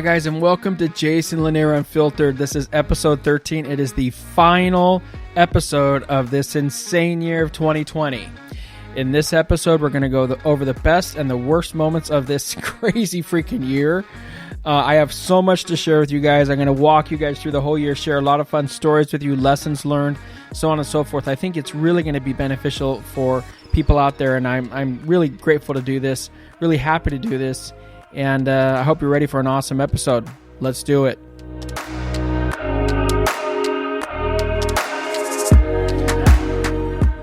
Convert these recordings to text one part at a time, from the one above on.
Hi guys, and welcome to Jason Lanier Unfiltered. This is episode 13. It is the final episode of this insane year of 2020. In this episode, we're going to go over the best and the worst moments of this crazy freaking year. I have so much to share with you guys. I'm going to walk you guys through the whole year, share a lot of fun stories with you, lessons learned, so on and so forth. I think it's really going to be beneficial for people out there, and I'm really grateful to do this, really happy to do this. And I hope you're ready for an awesome episode. Let's do it.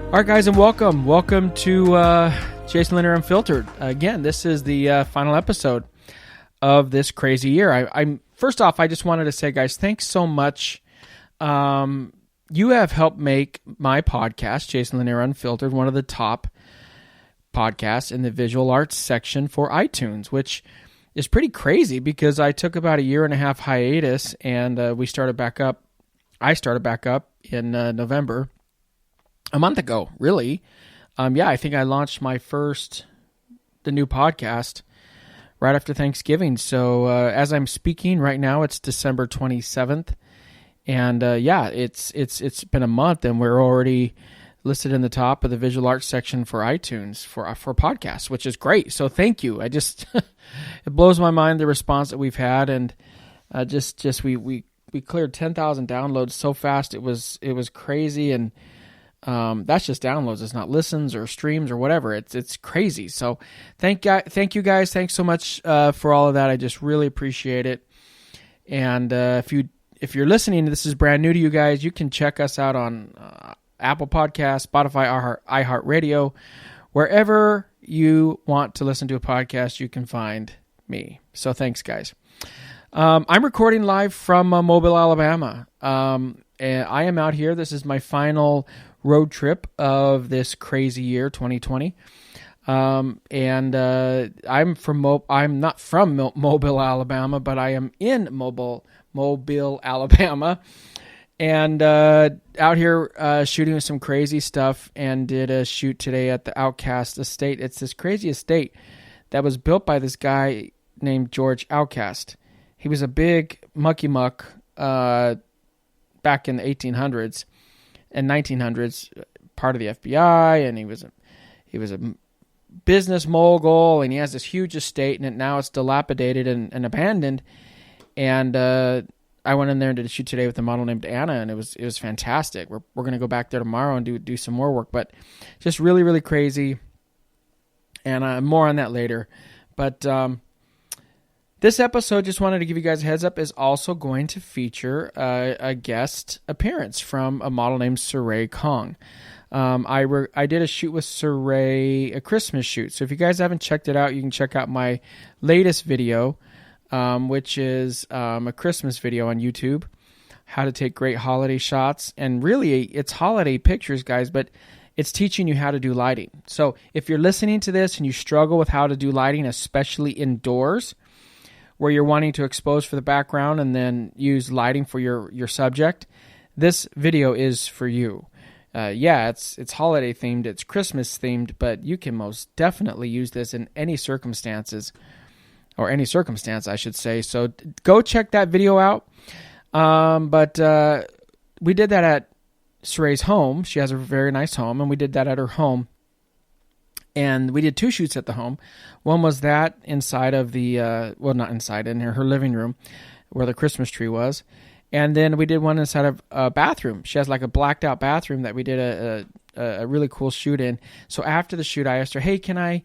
All right, guys, and welcome. Welcome to Jason Lanier Unfiltered. Again, this is the final episode of this crazy year. I'm first off, I just wanted to say, guys, thanks so much. You have helped make my podcast, Jason Lanier Unfiltered, one of the top podcasts in the visual arts section for iTunes, which is pretty crazy because I took about a year and a half hiatus, and we started back up. I started back up in November, a month ago, really. I think I launched the new podcast right after Thanksgiving. So as I'm speaking right now, it's December 27th, and it's been a month, and we're already listed in the top of the visual arts section for iTunes for podcasts, which is great. So thank you. I just it blows my mind the response that we've had, and we cleared 10,000 downloads so fast. It was crazy, and that's just downloads. It's not listens or streams or whatever. It's crazy. So thank you guys. Thanks so much for all of that. I just really appreciate it. And if you're listening, this is brand new to you guys. You can check us out on Apple Podcasts, Spotify, iHeartRadio, wherever you want to listen to a podcast, you can find me. So thanks, guys. I'm recording live from Mobile, Alabama. And I am out here. This is my final road trip of this crazy year, 2020. I'm not from Mobile, Alabama, but I am in Mobile, Alabama. And out here shooting with some crazy stuff, and did a shoot today at the Outcast Estate. It's this crazy estate that was built by this guy named George Outcast. He was a big mucky muck back in the 1800s and 1900s, part of the FBI, and he was a business mogul, and he has this huge estate, and now it's dilapidated and abandoned. And I went in there and did a shoot today with a model named Anna, and it was fantastic. We're going to go back there tomorrow and do some more work, but just really, really crazy. And more on that later. But this episode, just wanted to give you guys a heads up, is also going to feature a guest appearance from a model named Siray Kong. I did a shoot with Siray, a Christmas shoot. So if you guys haven't checked it out, you can check out my latest video, which is a Christmas video on YouTube, how to take great holiday shots. And really, it's holiday pictures, guys, but it's teaching you how to do lighting. So if you're listening to this and you struggle with how to do lighting, especially indoors, where you're wanting to expose for the background and then use lighting for your subject, this video is for you. It's holiday themed, it's Christmas themed, but you can most definitely use this in any circumstance, I should say. So go check that video out. But we did that at Siray's home. She has a very nice home, and we did that at her home. And we did two shoots at the home. One was that inside of not inside, in her living room where the Christmas tree was. And then we did one inside of a bathroom. She has like a blacked out bathroom that we did a really cool shoot in. So after the shoot, I asked her, hey, can I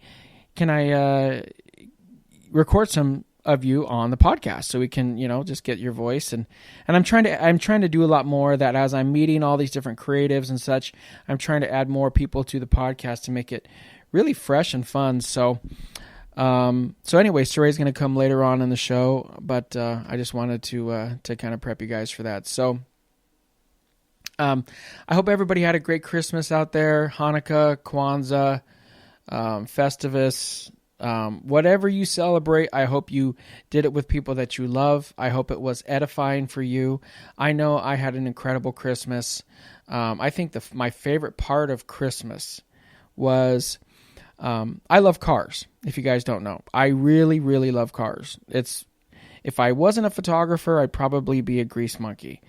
record some of you on the podcast so we can, just get your voice. And I'm trying to do a lot more of that as I'm meeting all these different creatives and such. I'm trying to add more people to the podcast to make it really fresh and fun. So anyway, Siray's going to come later on in the show, but I just wanted to kind of prep you guys for that. So I hope everybody had a great Christmas out there, Hanukkah, Kwanzaa, Festivus, whatever you celebrate. I hope you did it with people that you love. I hope it was edifying for you. I know I had an incredible Christmas. I think my favorite part of Christmas was I love cars. If you guys don't know, I really, really love cars. It's if I wasn't a photographer, I'd probably be a grease monkey,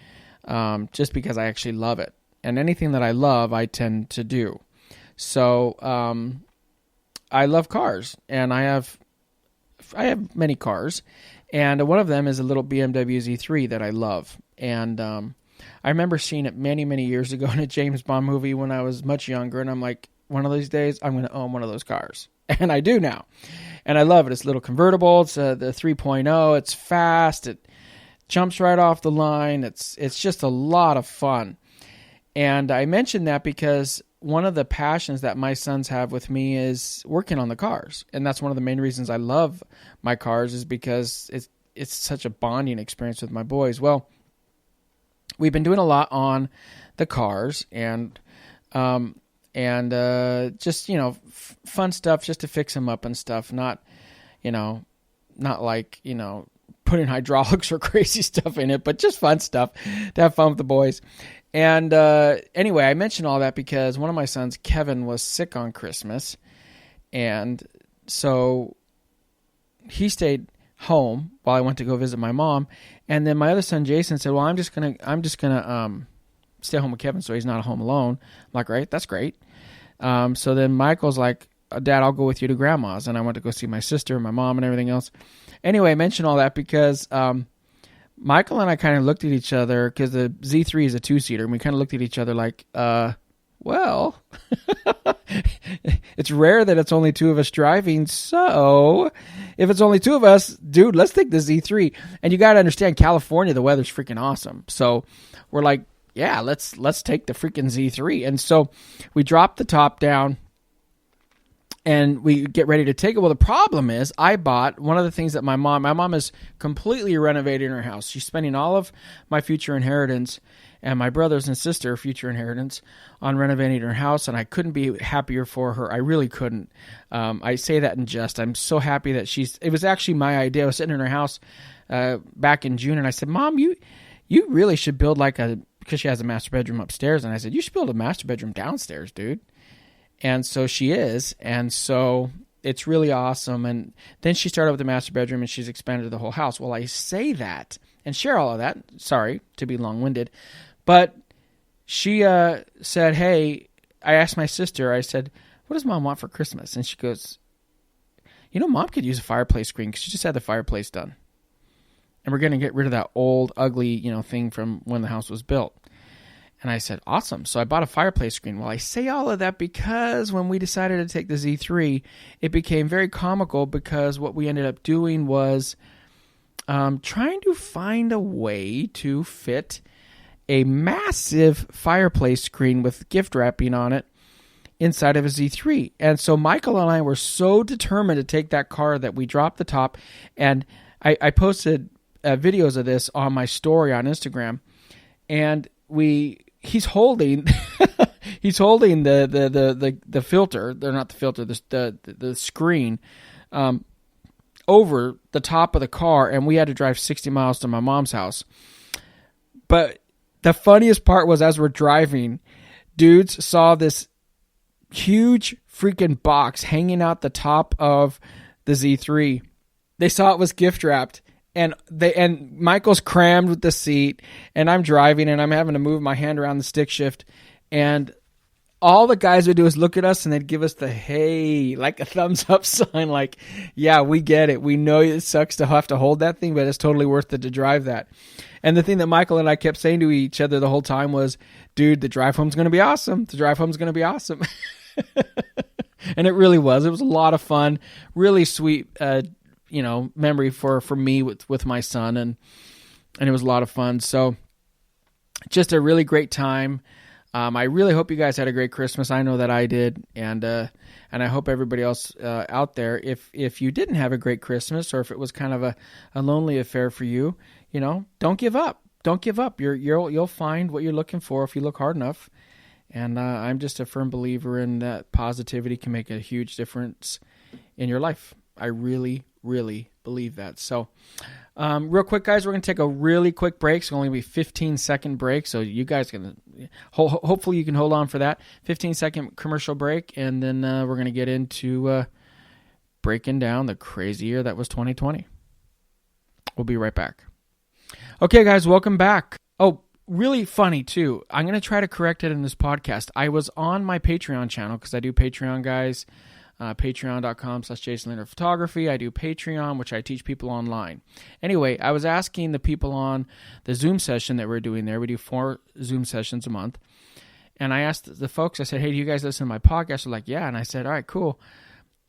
just because I actually love it. And anything that I love, I tend to do. So I love cars, and I have many cars, and one of them is a little BMW Z3 that I love. And I remember seeing it many, many years ago in a James Bond movie when I was much younger, and I'm like, one of these days, I'm going to own one of those cars. And I do now. And I love it. It's a little convertible. It's the 3.0. It's fast. It jumps right off the line. It's just a lot of fun. And I mention that because one of the passions that my sons have with me is working on the cars. And that's one of the main reasons I love my cars, is because it's such a bonding experience with my boys. Well, we've been doing a lot on the cars, and just, fun stuff just to fix them up and stuff. Not like, putting hydraulics or crazy stuff in it, but just fun stuff to have fun with the boys. And anyway, I mentioned all that because one of my sons, Kevin, was sick on Christmas. And so he stayed home while I went to go visit my mom. And then my other son, Jason, said, well, I'm just gonna stay home with Kevin so he's not home alone. I'm like, right, that's great. So then Michael's like, Dad, I'll go with you to Grandma's. And I went to go see my sister and my mom and everything else. Anyway, I mentioned all that because Michael and I kind of looked at each other, because the Z3 is a two-seater, and we kind of looked at each other like, well, it's rare that it's only two of us driving, so if it's only two of us, dude, let's take the Z3. And you got to understand, California, the weather's freaking awesome. So we're like, yeah, let's take the freaking Z3. And so we drop the top down, and we get ready to take it. Well, the problem is I bought one of the things that my mom is completely renovating her house. She's spending all of my future inheritance and my brothers and sister future inheritance on renovating her house, and I couldn't be happier for her. I really couldn't. I say that in jest. I'm so happy that it was actually my idea. I was sitting in her house back in June, and I said, Mom, you really should build because she has a master bedroom upstairs, and I said, you should build a master bedroom downstairs, dude. And so she is, and so it's really awesome. And then she started with the master bedroom, and she's expanded the whole house. Well, I say that and share all of that. Sorry to be long-winded. But she said, hey, I asked my sister, I said, what does Mom want for Christmas? And she goes, Mom could use a fireplace screen because she just had the fireplace done. And we're going to get rid of that old, ugly, thing from when the house was built. And I said, awesome. So I bought a fireplace screen. Well, I say all of that because when we decided to take the Z3, it became very comical, because what we ended up doing was trying to find a way to fit a massive fireplace screen with gift wrapping on it inside of a Z3. And so Michael and I were so determined to take that car that we dropped the top. And I posted videos of this on my story on Instagram. And he's holding the filter. They're not the filter, the screen over the top of the car, and we had to drive 60 miles to my mom's house. But the funniest part was, as we're driving, dudes saw this huge freaking box hanging out the top of the Z3. They saw it was gift wrapped. And Michael's crammed with the seat, and I'm driving, and I'm having to move my hand around the stick shift, and all the guys would do is look at us, and they'd give us the hey, like a thumbs up sign, like, yeah, we get it. We know it sucks to have to hold that thing, but it's totally worth it to drive that. And the thing that Michael and I kept saying to each other the whole time was, dude, the drive home's going to be awesome. The drive home's going to be awesome. And it really was. It was a lot of fun, really sweet, memory for me with my son, and it was a lot of fun. So just a really great time. I really hope you guys had a great Christmas. I know that I did, and I hope everybody else out there, if you didn't have a great Christmas, or if it was kind of a lonely affair for you, don't give up. Don't give up. You'll find what you're looking for if you look hard enough. And I'm just a firm believer in that positivity can make a huge difference in your life. I really, really believe that. So real quick, guys, we're going to take a really quick break. It's only going to be a 15-second break, so you guys can hopefully you can hold on for that 15-second commercial break, and then we're going to get into breaking down the crazy year that was 2020. We'll be right back. Okay, guys, welcome back. Oh, really funny, too. I'm going to try to correct it in this podcast. I was on my Patreon channel because I do Patreon, guys. Patreon.com/JasonLeonardPhotography. I do Patreon, which I teach people online. Anyway, I was asking the people on the Zoom session that we're doing there. We do 4 Zoom sessions a month. And I asked the folks, I said, hey, do you guys listen to my podcast? They're like, yeah. And I said, all right, cool.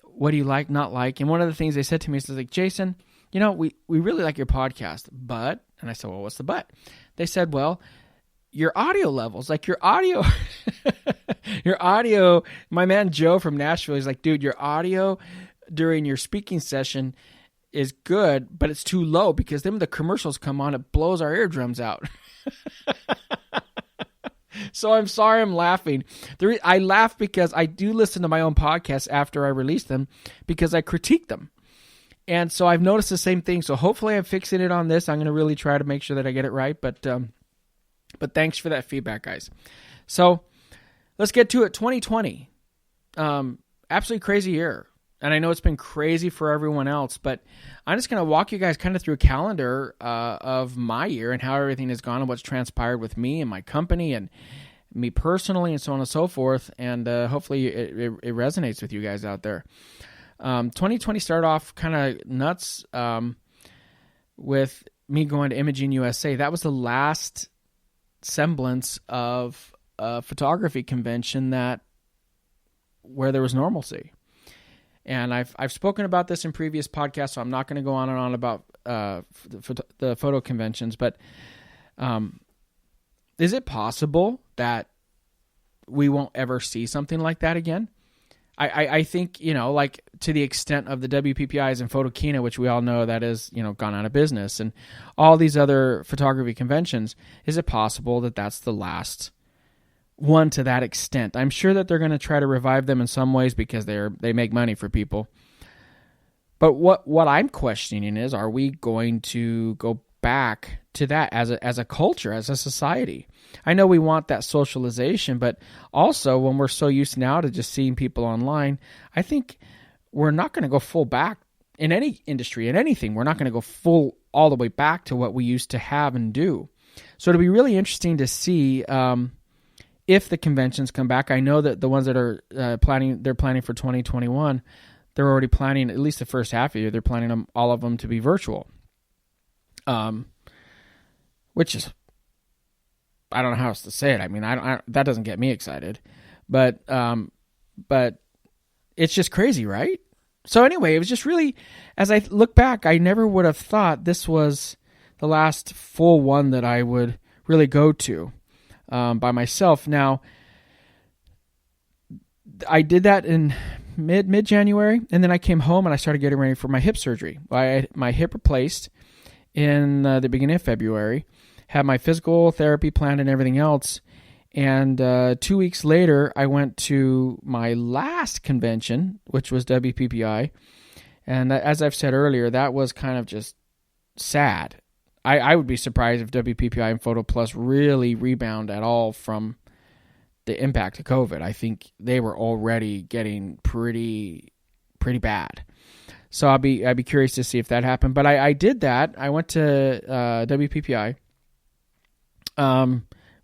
What do you like, not like? And one of the things they said to me is like, Jason, we really like your podcast, but, and I said, well, what's the but? They said, well, your audio levels, like your audio, my man Joe from Nashville, he's like, dude, your audio during your speaking session is good, but it's too low because then when the commercials come on, it blows our eardrums out. So I'm sorry I'm laughing. I laugh because I do listen to my own podcasts after I release them because I critique them. And so I've noticed the same thing. So hopefully I'm fixing it on this. I'm going to really try to make sure that I get it right. But thanks for that feedback, guys. So let's get to it. 2020. Absolutely crazy year. And I know it's been crazy for everyone else, but I'm just going to walk you guys kind of through a calendar of my year and how everything has gone and what's transpired with me and my company and me personally and so on and so forth. And hopefully it resonates with you guys out there. 2020 started off kind of nuts with me going to Imaging USA. That was the last semblance of a photography convention where there was normalcy. And I've spoken about this in previous podcasts, so I'm not going to go on and on about the photo conventions. But is it possible that we won't ever see something like that again? I think, like to the extent of the WPPIs and Photokina, which we all know that is, gone out of business, and all these other photography conventions, is it possible that that's the last one to that extent? I'm sure that they're going to try to revive them in some ways because they make money for people. But what I'm questioning is, are we going to go back to that as a culture, as a society? I know we want that socialization, but also when we're so used now to just seeing people online, I think we're not going to go full back in any industry, in anything. We're not going to go full all the way back to what we used to have and do. So it'll be really interesting to see if the conventions come back. I know that the ones that are planning for 2021, they're already planning, at least the first half of the year, they're planning all of them to be virtual. Which is, I don't know how else to say it. I mean, that doesn't get me excited, but it's just crazy, right? So anyway, it was just really, as I look back, I never would have thought this was the last full one that I would really go to by myself. Now, I did that in mid-January, and then I came home and I started getting ready for my hip surgery. I had my hip replaced in the beginning of February, had my physical therapy planned and everything else, and 2 weeks later, I went to my last convention, which was WPPI, and as I've said earlier, that was kind of just sad. I would be surprised if WPPI and Photo Plus really rebound at all from the impact of COVID. I think they were already getting pretty bad. So I'd be curious to see if that happened. But I did that. I went to WPPI.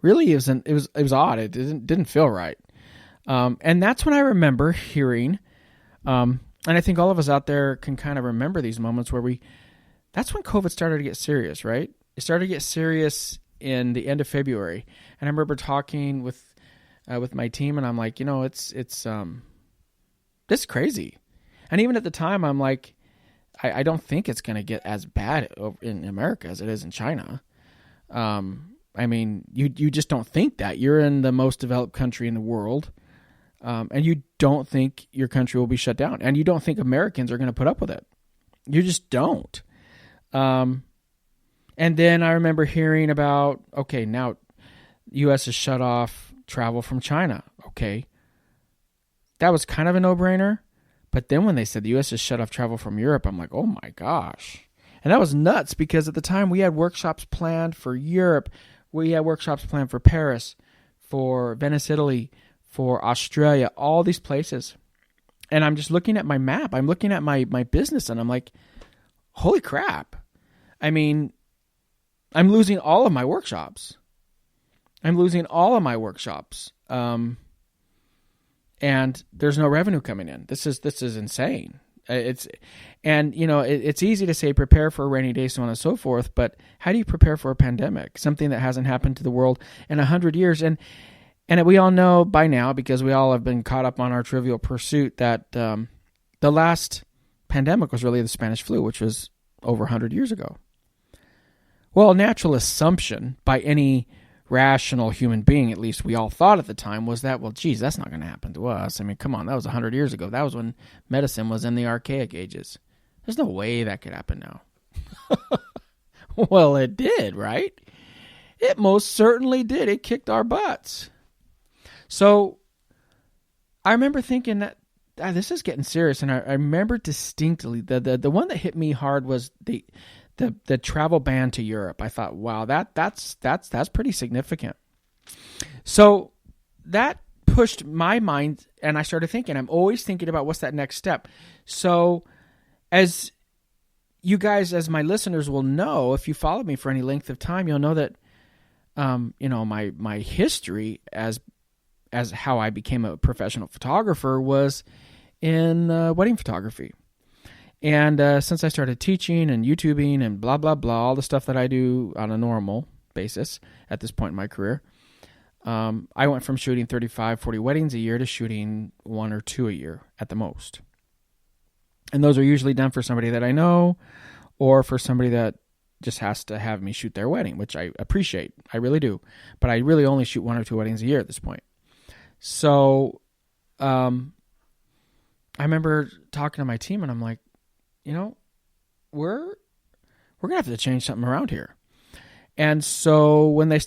Really, it was odd. It didn't feel right. And that's when I remember hearing, and I think all of us out there can kind of remember these moments where that's when COVID started to get serious, right? It started to get serious in the end of February. And I remember talking with my team, and I'm like, it's crazy. And even at the time, I'm like, I don't think it's going to get as bad in America as it is in China. I mean, you just don't think that. You're in the most developed country in the world, and you don't think your country will be shut down. And you don't think Americans are going to put up with it. You just don't. And then I remember hearing about, okay, now U.S. has shut off travel from China. Okay. That was kind of a no-brainer. But then when they said the U.S. has shut off travel from Europe, I'm like, oh my gosh. And that was nuts because at the time we had workshops planned for Europe. We had workshops planned for Paris, for Venice, Italy, for Australia, all these places. And I'm just looking at my map. I'm looking at my business and I'm like, holy crap. I mean, I'm losing all of my workshops. And there's no revenue coming in. This is insane. It's easy to say prepare for a rainy day, so on and so forth, but how do you prepare for a pandemic, something that hasn't happened to the world in 100 years? And we all know by now, because we all have been caught up on our Trivial Pursuit, that the last pandemic was really the Spanish flu, which was over 100 years ago. Well, a natural assumption by any rational human being, at least we all thought at the time, was that, well, geez, that's not going to happen to us. I mean, come on, that was 100 years ago. That was when medicine was in the archaic ages. There's no way that could happen now. Well, it did, right? It most certainly did. It kicked our butts. So I remember thinking that this is getting serious, and I remember distinctly the one that hit me hard was the travel ban to Europe. I thought, wow, that's pretty significant. So that pushed my mind, and I started thinking. I'm always thinking about what's that next step. So as you guys, as my listeners will know, if you followed me for any length of time, you'll know that my history as how I became a professional photographer was in wedding photography. And since I started teaching and YouTubing and blah, blah, blah, all the stuff that I do on a normal basis at this point in my career, I went from shooting 35, 40 weddings a year to shooting 1 or 2 a year at the most. And those are usually done for somebody that I know or for somebody that just has to have me shoot their wedding, which I appreciate. I really do. But I really only shoot 1 or 2 weddings a year at this point. So I remember talking to my team, and I'm like, we're going to have to change something around here. And so when they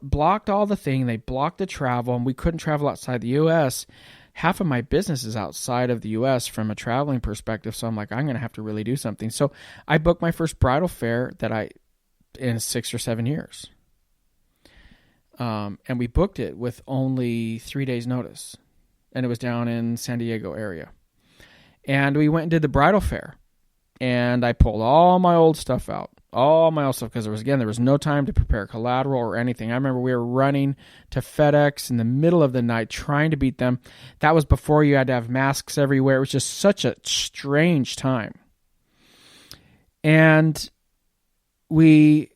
blocked all the thing, they blocked the travel, and we couldn't travel outside the U.S., half of my business is outside of the U.S. from a traveling perspective. So I'm like, I'm going to have to really do something. So I booked my first bridal fair in 6 or 7 years. And we booked it with only 3 days notice. And it was down in San Diego area. And we went and did the bridal fair. And I pulled all my old stuff out. Because there was no time to prepare collateral or anything. I remember we were running to FedEx in the middle of the night trying to beat them. That was before you had to have masks everywhere. It was just such a strange time. And we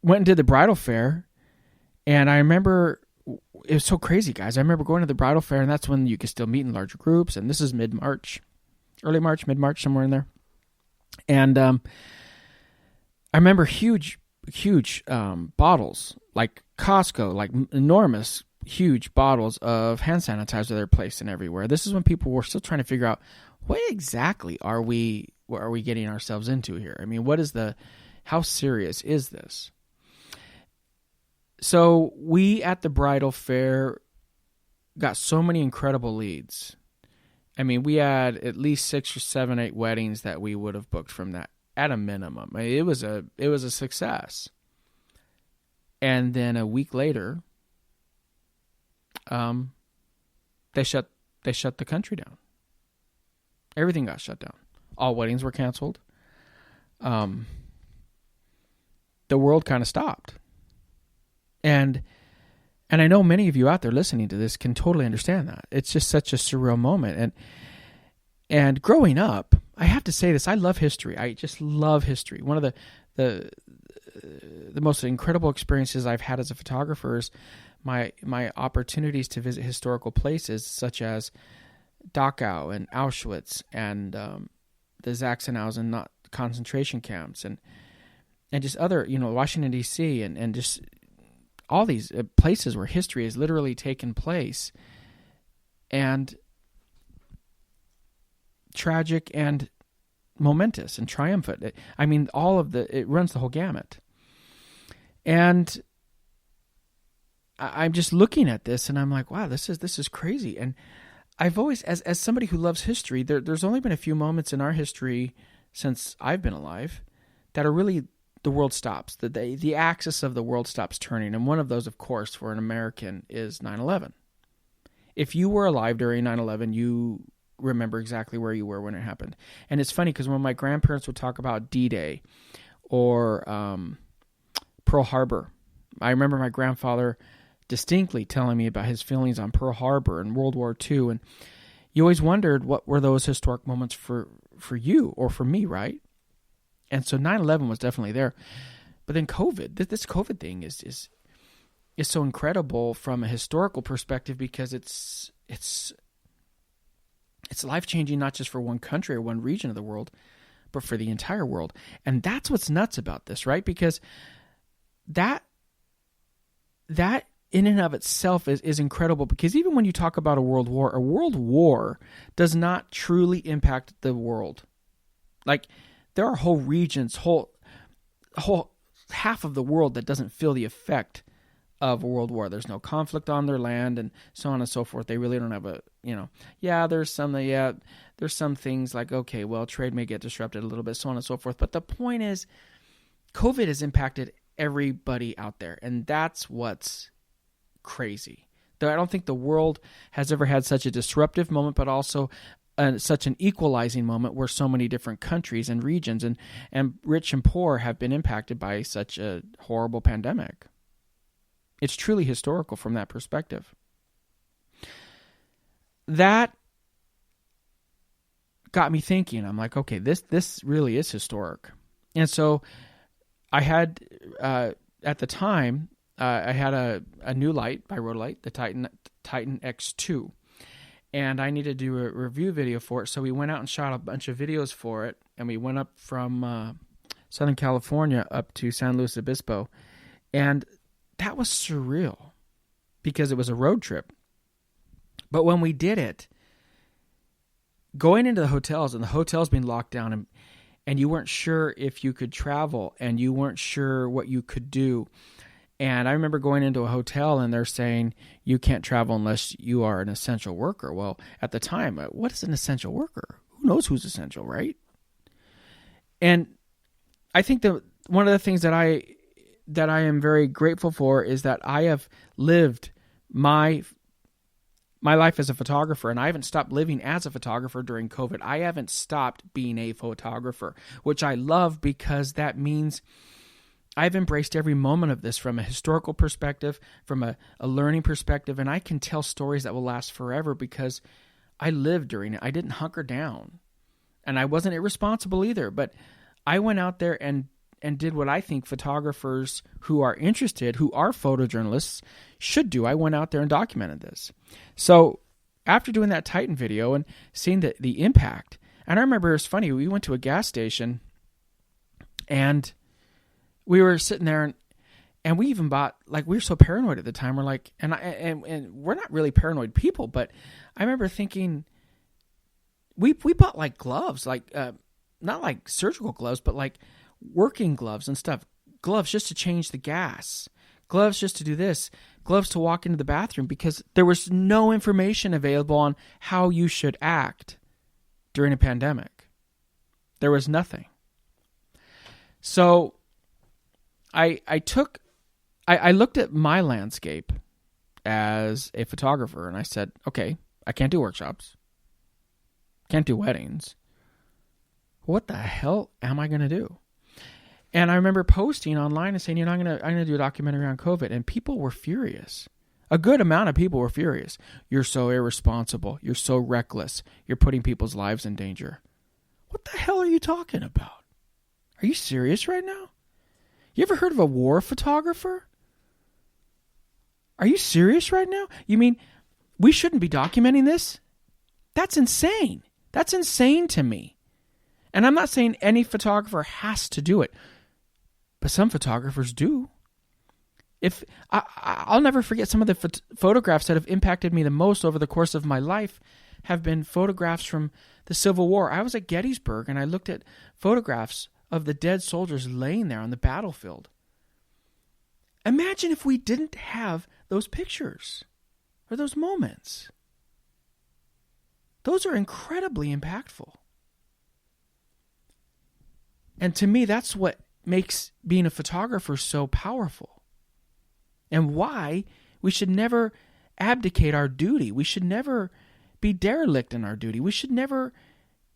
went and did the bridal fair. And I remember, it was so crazy, guys. I remember going to the bridal fair, and that's when you could still meet in larger groups. And this is mid-March, somewhere in there. And I remember huge bottles, like Costco, like enormous, huge bottles of hand sanitizer they're placing everywhere. This is when people were still trying to figure out, what exactly are we getting ourselves into here? I mean, how serious is this? So we at the bridal fair got so many incredible leads. I mean, we had at least 6 or 7, 8 weddings that we would have booked from that at a minimum. It was a success. And then a week later, they shut the country down. Everything got shut down. All weddings were canceled. The world kind of stopped. And I know many of you out there listening to this can totally understand that. It's just such a surreal moment. And growing up, I have to say this, I love history. I just love history. One of the most incredible experiences I've had as a photographer is my opportunities to visit historical places such as Dachau and Auschwitz and the Sachsenhausen concentration camps and just other, Washington, D.C. and just all these places where history has literally taken place, and tragic and momentous and triumphant. I mean, it runs the whole gamut. And I'm just looking at this and I'm like, wow, this is crazy. And I've always, as somebody who loves history, there's only been a few moments in our history since I've been alive that are really, the world stops. The axis of the world stops turning. And one of those, of course, for an American is 9/11. If you were alive during 9/11, you remember exactly where you were when it happened. And it's funny because when my grandparents would talk about D-Day or Pearl Harbor, I remember my grandfather distinctly telling me about his feelings on Pearl Harbor and World War II. And you always wondered what were those historic moments for you or for me, right? And so 9/11 was definitely there. But then COVID, this COVID thing is so incredible from a historical perspective because it's life-changing not just for one country or one region of the world, but for the entire world. And that's what's nuts about this, right? Because that in and of itself is incredible, because even when you talk about a world war does not truly impact the world. Like, there are whole regions, whole half of the world that doesn't feel the effect of a world war. There's no conflict on their land and so on and so forth. They really don't have there's some things like, okay, well, trade may get disrupted a little bit, so on and so forth. But the point is, COVID has impacted everybody out there, and that's what's crazy. Though I don't think the world has ever had such a disruptive moment, but also such an equalizing moment where so many different countries and regions and rich and poor have been impacted by such a horrible pandemic. It's truly historical from that perspective. That got me thinking. I'm like, okay, this really is historic. And so I had, at the time, I had a new light by Rotolite, the Titan X2. And I needed to do a review video for it. So we went out and shot a bunch of videos for it. And we went up from Southern California up to San Luis Obispo. And that was surreal because it was a road trip. But when we did it, going into the hotels and the hotels being locked down and you weren't sure if you could travel and you weren't sure what you could do. And I remember going into a hotel and they're saying you can't travel unless you are an essential worker. Well, at the time, what is an essential worker? Who knows who's essential, right? And I think that one of the things that I am very grateful for is that I have lived my life as a photographer, and I haven't stopped living as a photographer during COVID. I haven't stopped being a photographer, which I love because that means I've embraced every moment of this from a historical perspective, from a learning perspective, and I can tell stories that will last forever because I lived during it. I didn't hunker down, and I wasn't irresponsible either, but I went out there and did what I think photographers who are interested, who are photojournalists, should do. I went out there and documented this. So after doing that Titan video and seeing the impact, and I remember it was funny, we went to a gas station and we were sitting there and we even bought, like, we were so paranoid at the time. We're like, and we're not really paranoid people, but I remember thinking we bought like gloves, like not like surgical gloves, but like working gloves and stuff. Gloves just to change the gas. Gloves just to do this. Gloves to walk into the bathroom, because there was no information available on how you should act during a pandemic. There was nothing. So I looked at my landscape as a photographer and I said, okay, I can't do workshops. Can't do weddings. What the hell am I going to do? And I remember posting online and saying, I'm going to do a documentary on COVID. And people were furious. A good amount of people were furious. You're so irresponsible. You're so reckless. You're putting people's lives in danger. What the hell are you talking about? Are you serious right now? You ever heard of a war photographer? Are you serious right now? You mean we shouldn't be documenting this? That's insane. That's insane to me. And I'm not saying any photographer has to do it, but some photographers do. I'll never forget some of the photographs that have impacted me the most over the course of my life have been photographs from the Civil War. I was at Gettysburg and I looked at photographs of the dead soldiers laying there on the battlefield. Imagine if we didn't have those pictures or those moments. Those are incredibly impactful. And to me, that's what makes being a photographer so powerful. And why we should never abdicate our duty. We should never be derelict in our duty. We should never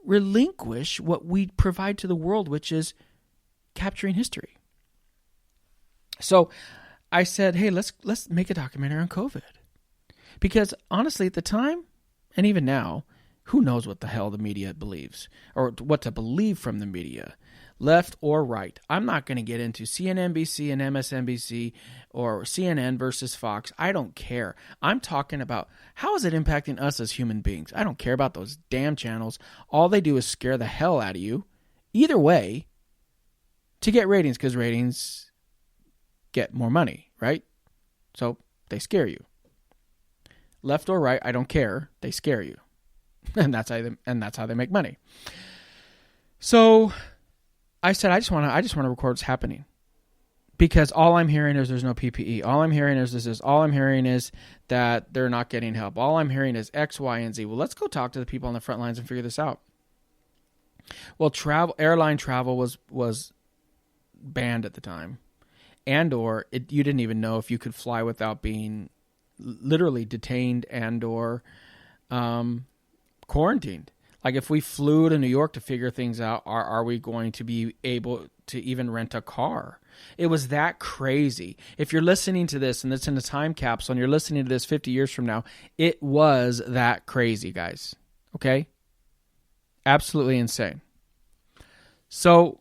relinquish what we provide to the world, which is capturing history. So I said, hey, let's make a documentary on COVID. Because honestly, at the time, and even now, who knows what the hell the media believes or what to believe from the media, left or right. I'm not going to get into CNNBC and MSNBC or CNN versus Fox. I don't care. I'm talking about how is it impacting us as human beings. I don't care about those damn channels. All they do is scare the hell out of you, either way, to get ratings, because ratings get more money, right? So they scare you. Left or right, I don't care. They scare you. And that's how they make money. So I said, I just want to record what's happening, because all I'm hearing is there's no PPE. All I'm hearing is this. All I'm hearing is that they're not getting help. All I'm hearing is X, Y, and Z. Well, let's go talk to the people on the front lines and figure this out. Well, airline travel was banned at the time, and/or you didn't even know if you could fly without being literally detained and/or quarantined. Like if we flew to New York to figure things out, are we going to be able to even rent a car? It was that crazy. If you're listening to this and it's in a time capsule and you're listening to this 50 years from now, it was that crazy, guys. Okay? Absolutely insane. So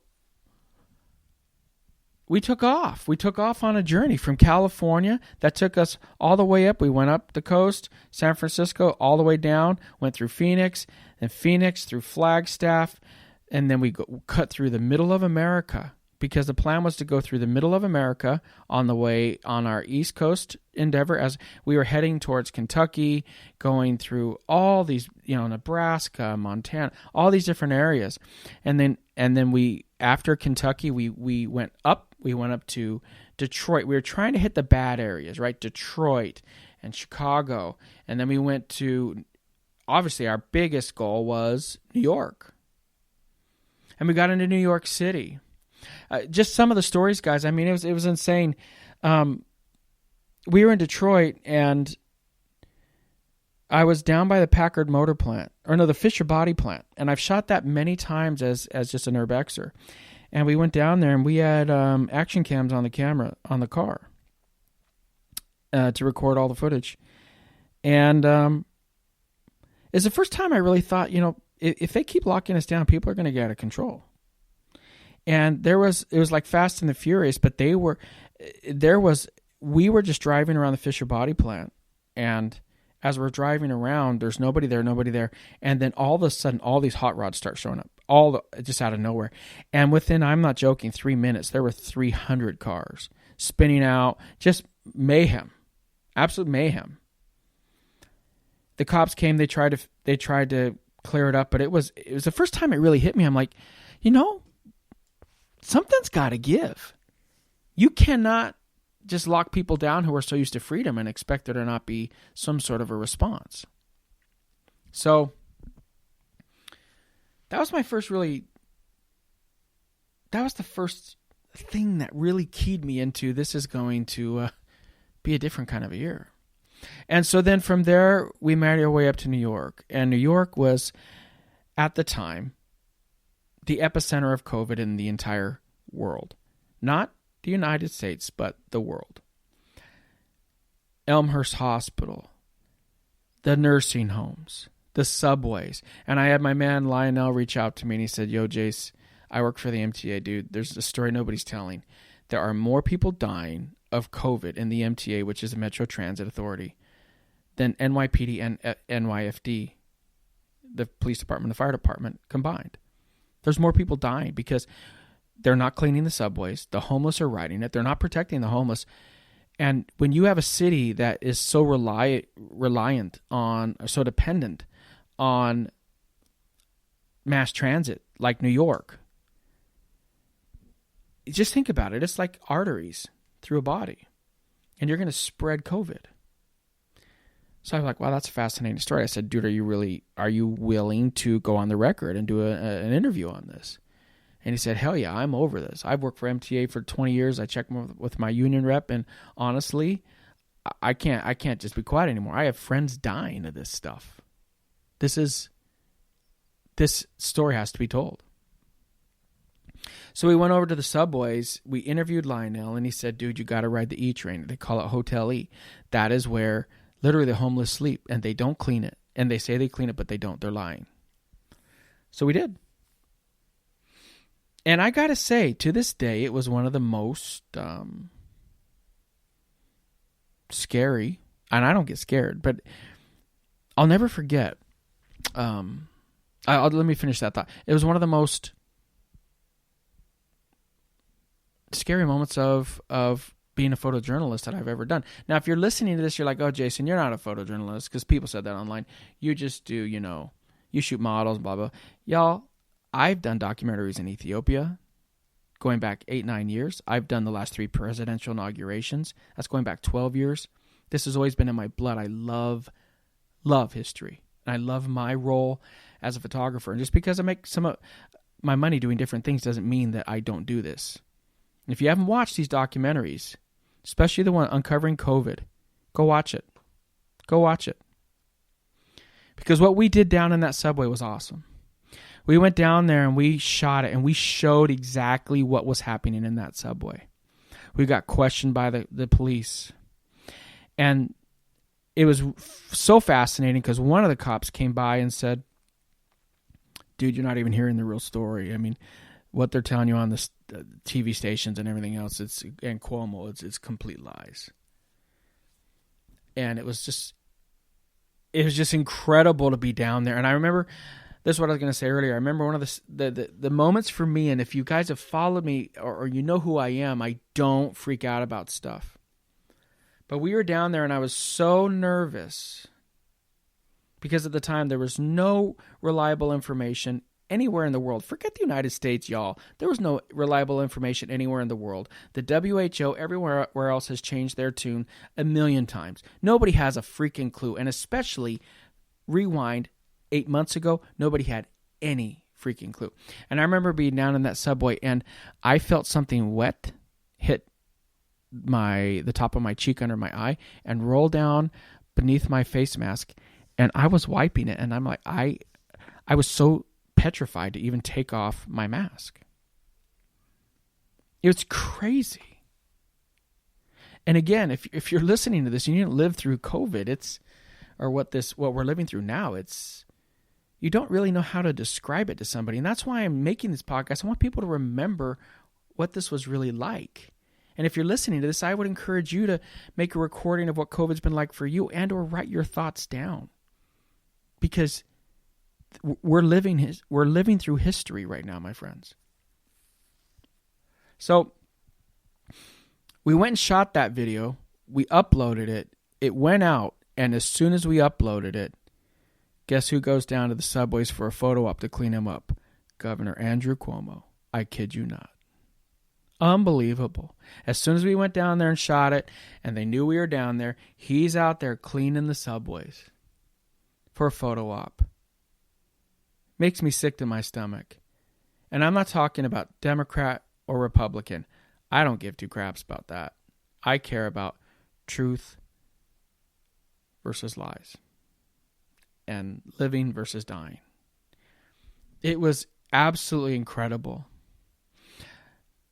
we took off. We took off on a journey from California that took us all the way up. We went up the coast, San Francisco, all the way down, went through Phoenix, and Phoenix through Flagstaff, and then we cut through the middle of America, because the plan was to go through the middle of America on the way on our East Coast endeavor as we were heading towards Kentucky, going through all these, Nebraska, Montana, all these different areas. And then we, after Kentucky, we went up. We went up to Detroit. We were trying to hit the bad areas, right? Detroit and Chicago. And then we went to, obviously, our biggest goal was New York. And we got into New York City. Just some of the stories, guys. I mean, it was insane. We were in Detroit, and I was down by the Packard motor plant, the Fisher body plant. And I've shot that many times as just an urbexer. And we went down there, and we had action cams on the camera on the car to record all the footage. And it's the first time I really thought, if they keep locking us down, people are going to get out of control. And it was like Fast and the Furious, but we were just driving around the Fisher body plant, and as we're driving around, there's nobody there. And then all of a sudden, all these hot rods start showing up, just out of nowhere. And within, I'm not joking, 3 minutes, there were 300 cars spinning out, just mayhem, absolute mayhem. The cops came, they tried to clear it up, but it was the first time it really hit me. I'm like, something's got to give. You cannot just lock people down who are so used to freedom and expect there to not be some sort of a response. So that was the first thing that really keyed me into this is going to be a different kind of a year. And so then from there, we made our way up to New York. And New York was, at the time, the epicenter of COVID in the entire world. Not the United States, but the world. Elmhurst Hospital, the nursing homes, the subways. And I had my man Lionel reach out to me, and he said, yo, Jace, I work for the MTA, dude. There's a story nobody's telling. There are more people dying of COVID in the MTA, which is the Metro Transit Authority, than NYPD and NYFD, the police department, the fire department combined. There's more people dying because they're not cleaning the subways. The homeless are riding it. They're not protecting the homeless. And when you have a city that is so reliant on, or so dependent on mass transit, like New York, just think about it. It's like arteries through a body, and you're going to spread COVID. So I was like, wow, that's a fascinating story. I said, dude, are you willing to go on the record and do an interview on this? And he said, hell yeah, I'm over this. I've worked for MTA for 20 years. I check with my union rep, and honestly, I can't just be quiet anymore. I have friends dying of this stuff. This story has to be told. So we went over to the subways. We interviewed Lionel, and he said, dude, you got to ride the E train. They call it Hotel E. That is where literally the homeless sleep, and they don't clean it. And they say they clean it, but they don't. They're lying. So we did. And I got to say, to this day, it was one of the most scary. And I don't get scared, but I'll never forget. Let me finish that thought. It was one of the most scary moments of being a photojournalist that I've ever done. Now, if you're listening to this, you're like, oh, Jason, you're not a photojournalist, because people said that online. You just do, you shoot models, blah, blah. Y'all, I've done documentaries in Ethiopia going back 8-9 years. I've done the last 3 presidential inaugurations. That's going back 12 years. This has always been in my blood. I love history. And I love my role as a photographer. And just because I make some of my money doing different things doesn't mean that I don't do this. And if you haven't watched these documentaries, especially the one uncovering COVID, go watch it. Go watch it. Because what we did down in that subway was awesome. We went down there and we shot it, and we showed exactly what was happening in that subway. We got questioned by the police. And it was so fascinating because one of the cops came by and said, dude, you're not even hearing the real story. I mean, what they're telling you on the TV stations and everything else, and Cuomo, it's complete lies. And it was just incredible to be down there. And I remember, this is what I was going to say earlier. I remember one of the moments for me, and if you guys have followed me or you know who I am, I don't freak out about stuff. But we were down there, and I was so nervous because at the time there was no reliable information anywhere in the world. Forget the United States, y'all. There was no reliable information anywhere in the world. The WHO, everywhere else, has changed their tune 1,000,000 times. Nobody has a freaking clue, and especially rewind 8 months ago, nobody had any freaking clue. And I remember being down in that subway, and I felt something wet hit the top of my cheek under my eye and roll down beneath my face mask, and I was wiping it, and I'm like, I was so petrified to even take off my mask. It was crazy. And again, if you're listening to this and you didn't live through COVID, what we're living through now, you don't really know how to describe it to somebody. And that's why I'm making this podcast. I want people to remember what this was really like. And if you're listening to this, I would encourage you to make a recording of what COVID's been like for you, and or write your thoughts down. Because we're living through history right now, my friends. So we went and shot that video. We uploaded it. It went out, and as soon as we uploaded it, guess who goes down to the subways for a photo op to clean him up? Governor Andrew Cuomo. I kid you not. Unbelievable. As soon as we went down there and shot it, and they knew we were down there, he's out there cleaning the subways for a photo op. Makes me sick to my stomach. And I'm not talking about Democrat or Republican. I don't give two craps about that. I care about truth versus lies, and living versus dying. It was absolutely incredible.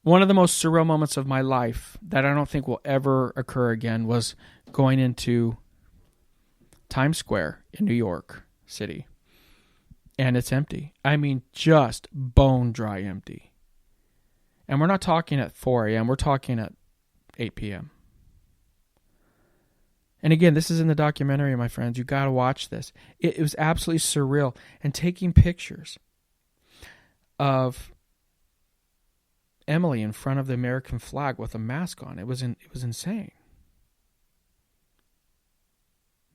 One of the most surreal moments of my life that I don't think will ever occur again was going into Times Square in New York City. And it's empty. I mean, just bone dry empty. And we're not talking at 4 a.m. We're talking at 8 p.m. And again, this is in the documentary, my friends. You got to watch this. It was absolutely surreal. And taking pictures of Emily in front of the American flag with a mask on. It was insane.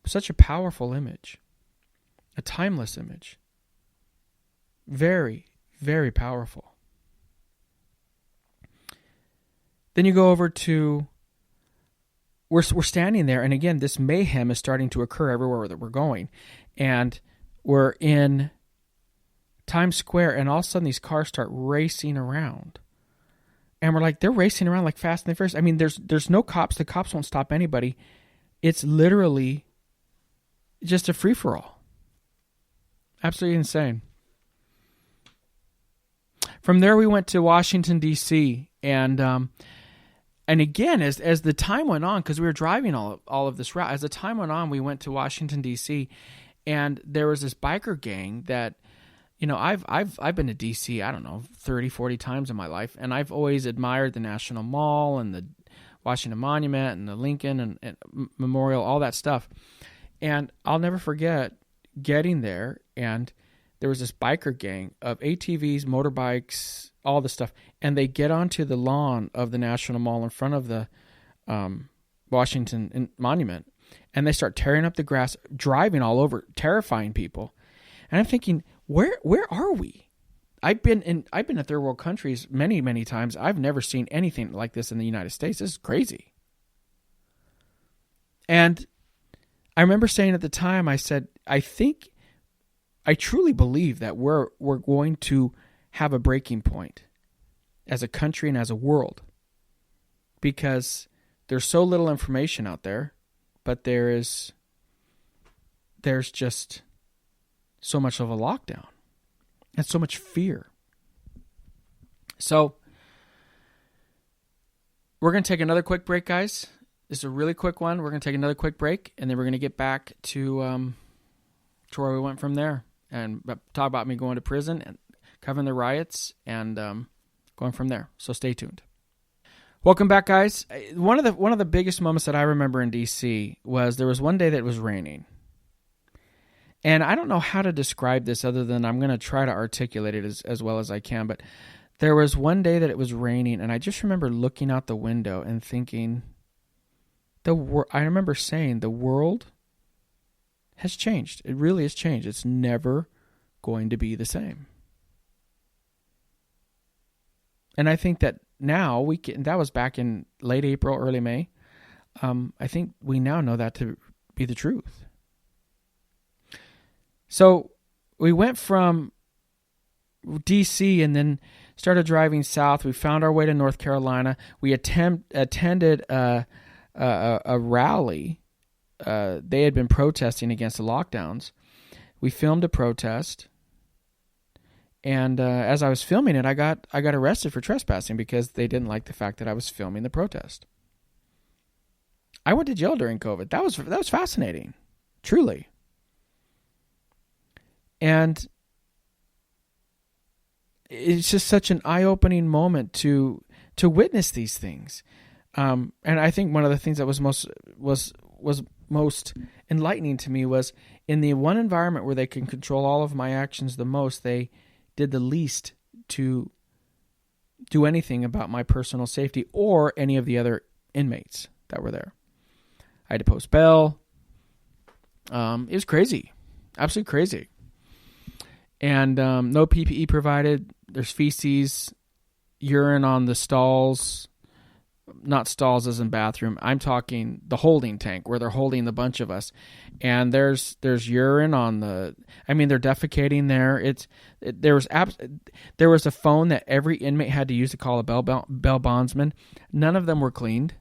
Such a powerful image. A timeless image. Very, very powerful. Then you go over to, we're standing there, and again, this mayhem is starting to occur everywhere that we're going. And we're in Times Square, and all of a sudden these cars start racing around. And we're like, they're racing around like Fast and the Furious. I mean, there's no cops. The cops won't stop anybody. It's literally just a free-for-all. Absolutely insane. From there, we went to Washington, D.C., and again, as the time went on, because we were driving all of this route, as the time went on, we went to Washington, D.C., and there was this biker gang that, I've been to D.C., I don't know, 30, 40 times in my life, and I've always admired the National Mall and the Washington Monument and the Lincoln and Memorial, all that stuff. And I'll never forget getting there, and there was this biker gang of ATVs, motorbikes, all the stuff, and they get onto the lawn of the National Mall in front of the Washington Monument, and they start tearing up the grass, driving all over, terrifying people. And I'm thinking, where are we? I've been in third world countries many, many times. I've never seen anything like this in the United States. This is crazy. And I remember saying at the time, I said, I truly believe that we're going to have a breaking point as a country and as a world, because there's so little information out there, but there's just so much of a lockdown and so much fear. So we're going to take another quick break, guys. This is a really quick one. We're going to take another quick break, and then we're going to get back to where we went from there and talk about me going to prison and covering the riots and going from there. So stay tuned. Welcome back, guys. One of the biggest moments that I remember in DC was there was one day that it was raining. And I don't know how to describe this other than I'm going to try to articulate it as well as I can. But there was one day that it was raining, and I just remember looking out the window and thinking, I remember saying, the world has changed. It really has changed. It's never going to be the same. And I think that now that was back in late April, early May. I think we now know that to be the truth. So we went from DC and then started driving south. We found our way to North Carolina. We attended a rally. They had been protesting against the lockdowns. We filmed a protest. And as I was filming it, I got arrested for trespassing because they didn't like the fact that I was filming the protest. I went to jail during COVID. That was fascinating, truly. And it's just such an eye-opening moment to witness these things. And I think one of the things that was most enlightening to me was in the one environment where they can control all of my actions the most, they did the least to do anything about my personal safety or any of the other inmates that were there. I had to post bail. It was crazy. Absolutely crazy. And no PPE provided. There's feces, urine on the stalls. Not stalls as in bathroom. I'm talking the holding tank where they're holding the bunch of us. And there's urine on the... I mean, they're defecating there. There was a phone that every inmate had to use to call a bail bondsman. None of them were cleaned.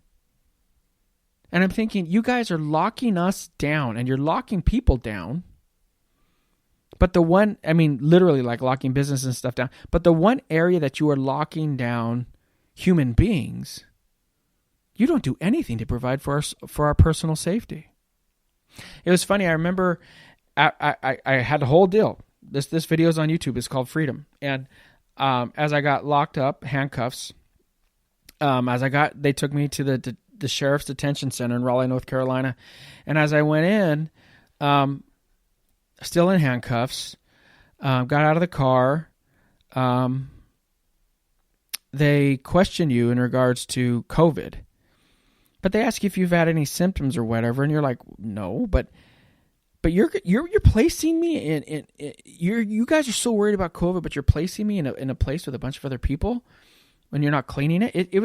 And I'm thinking, you guys are locking us down and you're locking people down. But the one, I mean, literally like locking business and stuff down. But the one area that you are locking down human beings, you don't do anything to provide for our personal safety. It was funny. I remember I had the whole deal. This video is on YouTube. It's called Freedom. And as I got locked up, handcuffs, they took me to the sheriff's detention center in Raleigh, North Carolina. And as I went in, still in handcuffs, got out of the car. They question you in regards to COVID. But they ask you if you've had any symptoms or whatever, and you're like, no, but you're placing me in you guys are so worried about COVID, but you're placing me in a place with a bunch of other people when you're not cleaning it. It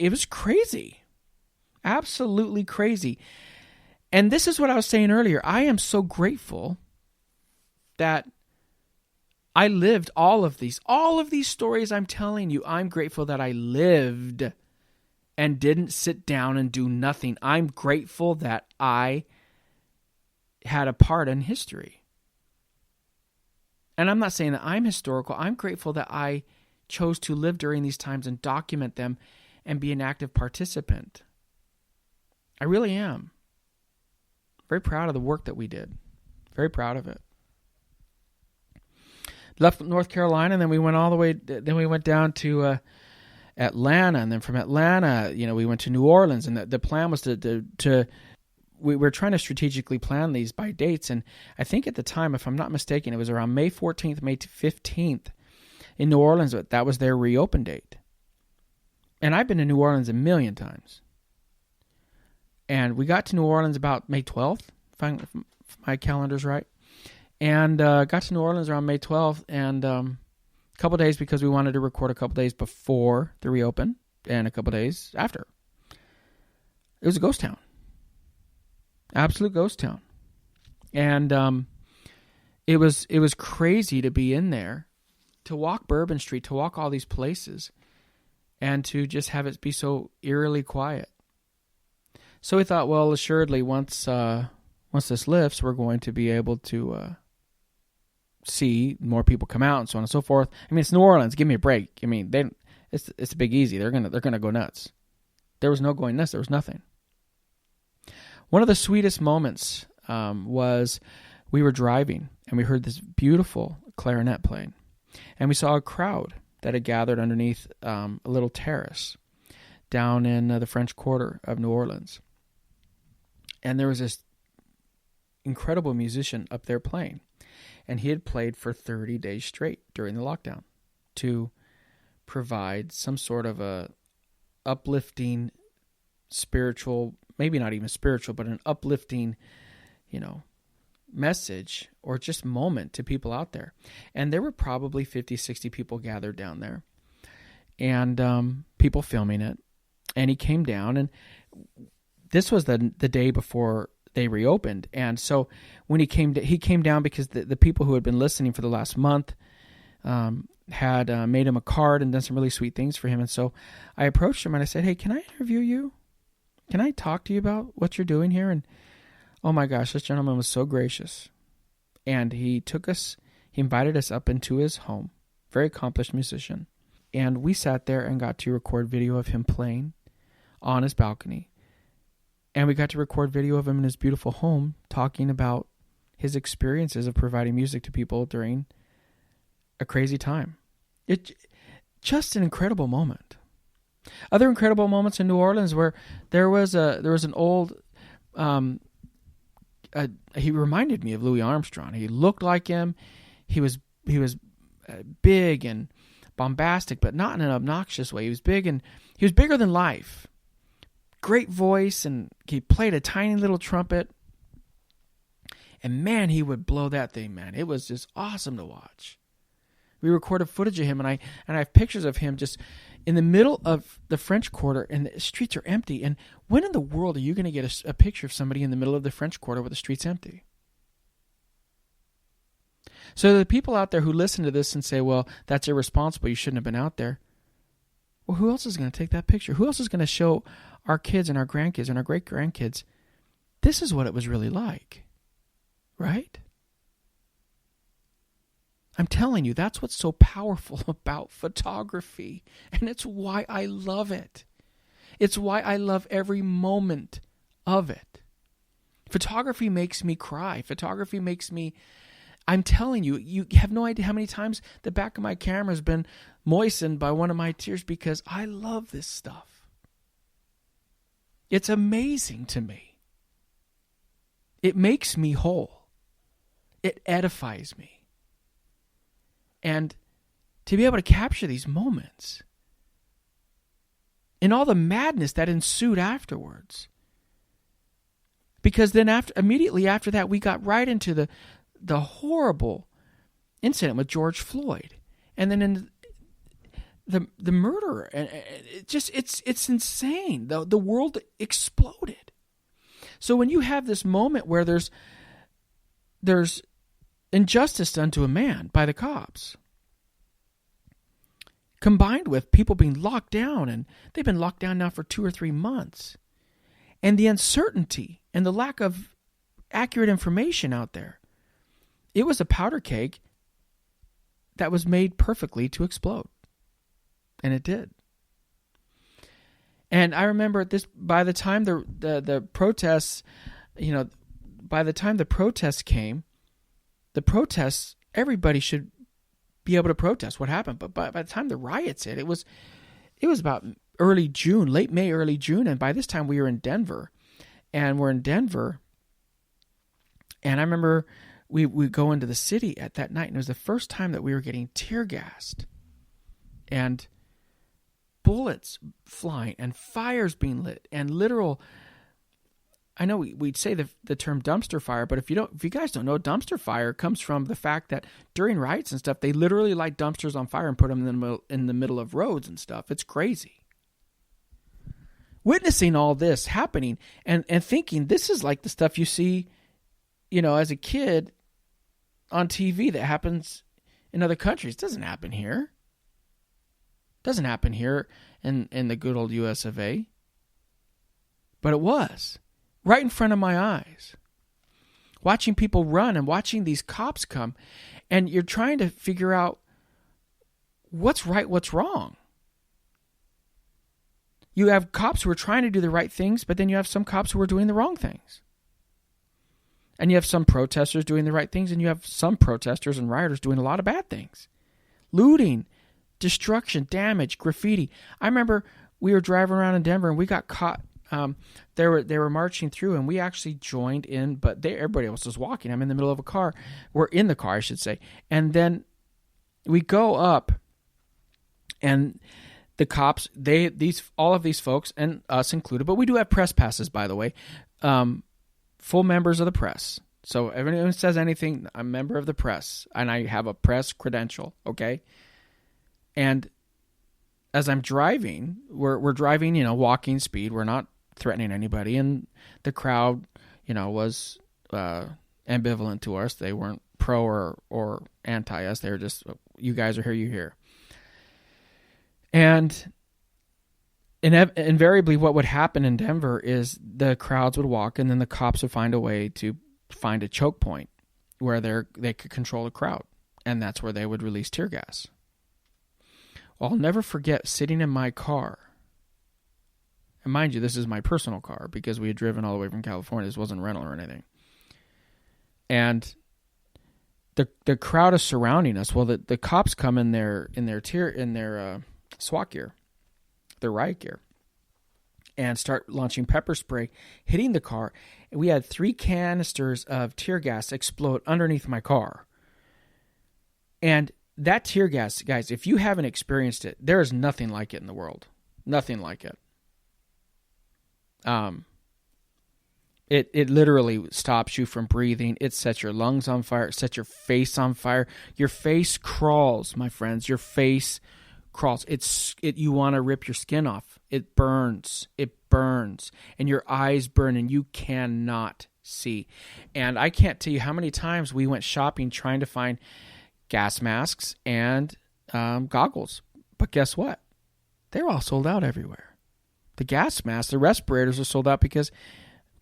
was crazy. Absolutely crazy. And this is what I was saying earlier. I am so grateful that I lived all of these stories I'm telling you. I'm grateful that I lived and didn't sit down and do nothing. I'm grateful that I had a part in history. And I'm not saying that I'm historical. I'm grateful that I chose to live during these times and document them and be an active participant. I really am. Very proud of the work that we did. Very proud of it. Left North Carolina, and then we went all the way. Then we went down to Atlanta, and then from Atlanta, we went to New Orleans. And the plan was to we were trying to strategically plan these by dates. And I think at the time, if I'm not mistaken, it was around May 14th, May 15th in New Orleans. That was their reopen date. And I've been to New Orleans a million times. And we got to New Orleans about May 12th, if my calendar's right. And got to New Orleans around May 12th, and a couple days because we wanted to record a couple days before the reopen and a couple days after. It was a ghost town. Absolute ghost town. And it was crazy to be in there, to walk Bourbon Street, to walk all these places, and to just have it be so eerily quiet. So we thought, well, assuredly, once this lifts, we're going to be able to see more people come out and so on and so forth. I mean, it's New Orleans. Give me a break. I mean, it's a big easy. They're gonna go nuts. There was no going nuts. There was nothing. One of the sweetest moments was we were driving and we heard this beautiful clarinet playing, and we saw a crowd that had gathered underneath a little terrace down in the French Quarter of New Orleans, and there was this incredible musician up there playing. And he had played for 30 days straight during the lockdown to provide some sort of a uplifting, spiritual, maybe not even spiritual, but an uplifting, message or just moment to people out there. And there were probably 50, 60 people gathered down there, and people filming it. And he came down, and this was the day before they reopened. And so when he came down because the people who had been listening for the last month had made him a card and done some really sweet things for him. And so I approached him and I said, hey, can I interview you? Can I talk to you about what you're doing here? And oh my gosh, this gentleman was so gracious. And he invited us up into his home, very accomplished musician. And we sat there and got to record video of him playing on his balcony. And we got to record video of him in his beautiful home talking about his experiences of providing music to people during a crazy time. It just an incredible moment. Other incredible moments in New Orleans where there was an old he reminded me of Louis Armstrong. He looked like him. He was big and bombastic, but not in an obnoxious way. He was big, and he was bigger than life. Great voice, and he played a tiny little trumpet. And man, he would blow that thing, man. It was just awesome to watch. We recorded footage of him, and I have pictures of him just in the middle of the French Quarter, and the streets are empty. And when in the world are you going to get a picture of somebody in the middle of the French Quarter with the streets empty? So the people out there who listen to this and say, well, that's irresponsible, you shouldn't have been out there. Well, who else is going to take that picture? Who else is going to show our kids and our grandkids and our great-grandkids, this is what it was really like, right? I'm telling you, that's what's so powerful about photography, and it's why I love it. It's why I love every moment of it. Photography makes me cry. Photography makes me... I'm telling you, you have no idea how many times the back of my camera has been moistened by one of my tears because I love this stuff. It's amazing to me. It makes me whole. It edifies me. And to be able to capture these moments and all the madness that ensued afterwards. Because then immediately after that, we got right into the horrible incident with George Floyd, and then in the murder, and it's insane. The world exploded. So when you have this moment where there's injustice done to a man by the cops, combined with people being locked down, and they've been locked down now for 2 or 3 months, and the uncertainty and the lack of accurate information out there. It was a powder keg that was made perfectly to explode. And it did. And I remember this, by the time the protests, by the time the protests came, everybody should be able to protest what happened. But by the time the riots hit, it was about early June, late May, early June. And by this time we were in Denver. And we're in Denver. And I remember we go into the city at that night, and it was the first time that we were getting tear gassed. And bullets flying and fires being lit and literal. I know we'd say the term dumpster fire, but if you guys don't know, dumpster fire comes from the fact that during riots and stuff, they literally light dumpsters on fire and put them in the middle of roads and stuff. It's crazy. Witnessing all this happening and thinking this is like the stuff you see, as a kid on TV that happens in other countries. It doesn't happen here. Doesn't happen here in the good old US of A. But it was right in front of my eyes. Watching people run and watching these cops come, and you're trying to figure out what's right, what's wrong. You have cops who are trying to do the right things, but then you have some cops who are doing the wrong things. And you have some protesters doing the right things, and you have some protesters and rioters doing a lot of bad things. Looting, destruction, damage, graffiti. I remember we were driving around in Denver and we got caught. They were marching through and we actually joined in, but everybody else was walking. I'm in the middle of a car. We're in the car, I should say. And then we go up, and the cops, all of these folks, and us included, but we do have press passes, by the way, full members of the press. So if anyone says anything, I'm a member of the press, and I have a press credential, okay? And as I'm driving, we're driving, walking speed. We're not threatening anybody. And the crowd, was ambivalent to us. They weren't pro or anti us. They were just, you guys are here, you here. And invariably what would happen in Denver is the crowds would walk, and then the cops would find a way to find a choke point where they could control the crowd. And that's where they would release tear gas. I'll never forget sitting in my car. And mind you, this is my personal car because we had driven all the way from California. This wasn't rental or anything. And the crowd is surrounding us. Well, the cops come in their SWAT gear, their riot gear, and start launching pepper spray, hitting the car. And we had 3 canisters of tear gas explode underneath my car. And that tear gas, guys, if you haven't experienced it, there is nothing like it in the world. Nothing like it. It literally stops you from breathing. It sets your lungs on fire. It sets your face on fire. Your face crawls, my friends. Your face crawls. You want to rip your skin off. It burns. It burns. And your eyes burn, and you cannot see. And I can't tell you how many times we went shopping trying to find gas masks and goggles. But guess what? They're all sold out everywhere. The gas masks, the respirators are sold out because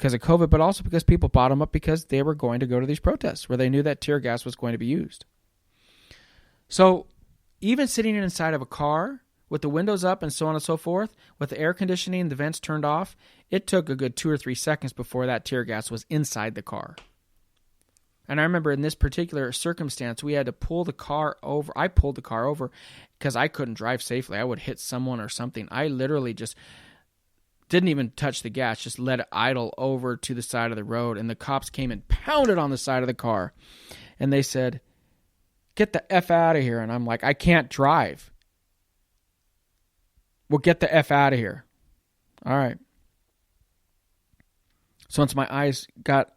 of COVID, but also because people bought them up because they were going to go to these protests where they knew that tear gas was going to be used. So even sitting inside of a car with the windows up and so on and so forth, with the air conditioning, the vents turned off, it took a good 2 or 3 seconds before that tear gas was inside the car. And I remember in this particular circumstance, we had to pull the car over. I pulled the car over because I couldn't drive safely. I would hit someone or something. I literally just didn't even touch the gas, just let it idle over to the side of the road. And the cops came and pounded on the side of the car. And they said, "Get the F out of here." And I'm like, "I can't drive." "Well, get the F out of here." All right. So once my eyes got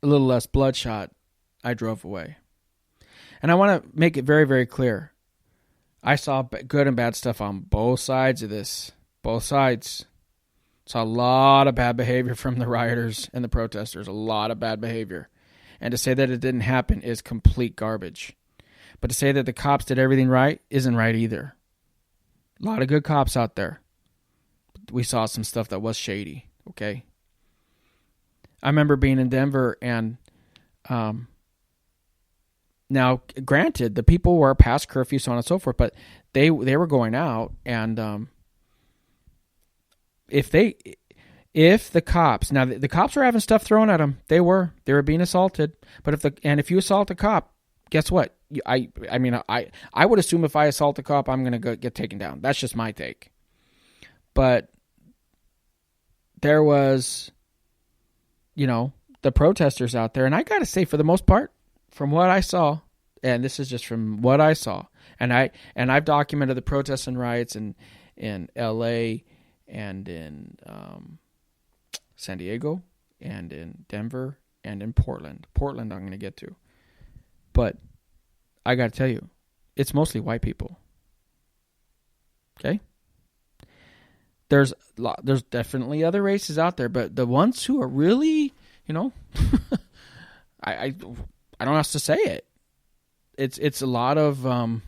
a little less bloodshot, I drove away. And I want to make it very, very clear. I saw good and bad stuff on both sides of this. Both sides. Saw a lot of bad behavior from the rioters and the protesters. A lot of bad behavior. And to say that it didn't happen is complete garbage. But to say that the cops did everything right isn't right either. A lot of good cops out there. We saw some stuff that was shady. Okay? I remember being in Denver and, Now, granted, the people were past curfew, so on and so forth, but they were going out, and if the cops, now the cops were having stuff thrown at them, they were being assaulted. But if you assault a cop, guess what? I would assume if I assault a cop, I'm gonna get taken down. That's just my take. But there was, the protesters out there, and I gotta say, for the most part, from what I saw, and this is just from what I saw, and I've documented the protests and riots in L.A. and in San Diego and in Denver and in Portland. Portland I'm going to get to. But I got to tell you, it's mostly white people. Okay? There's definitely other races out there, but the ones who are really, I don't know how else to say it. It's a lot of, and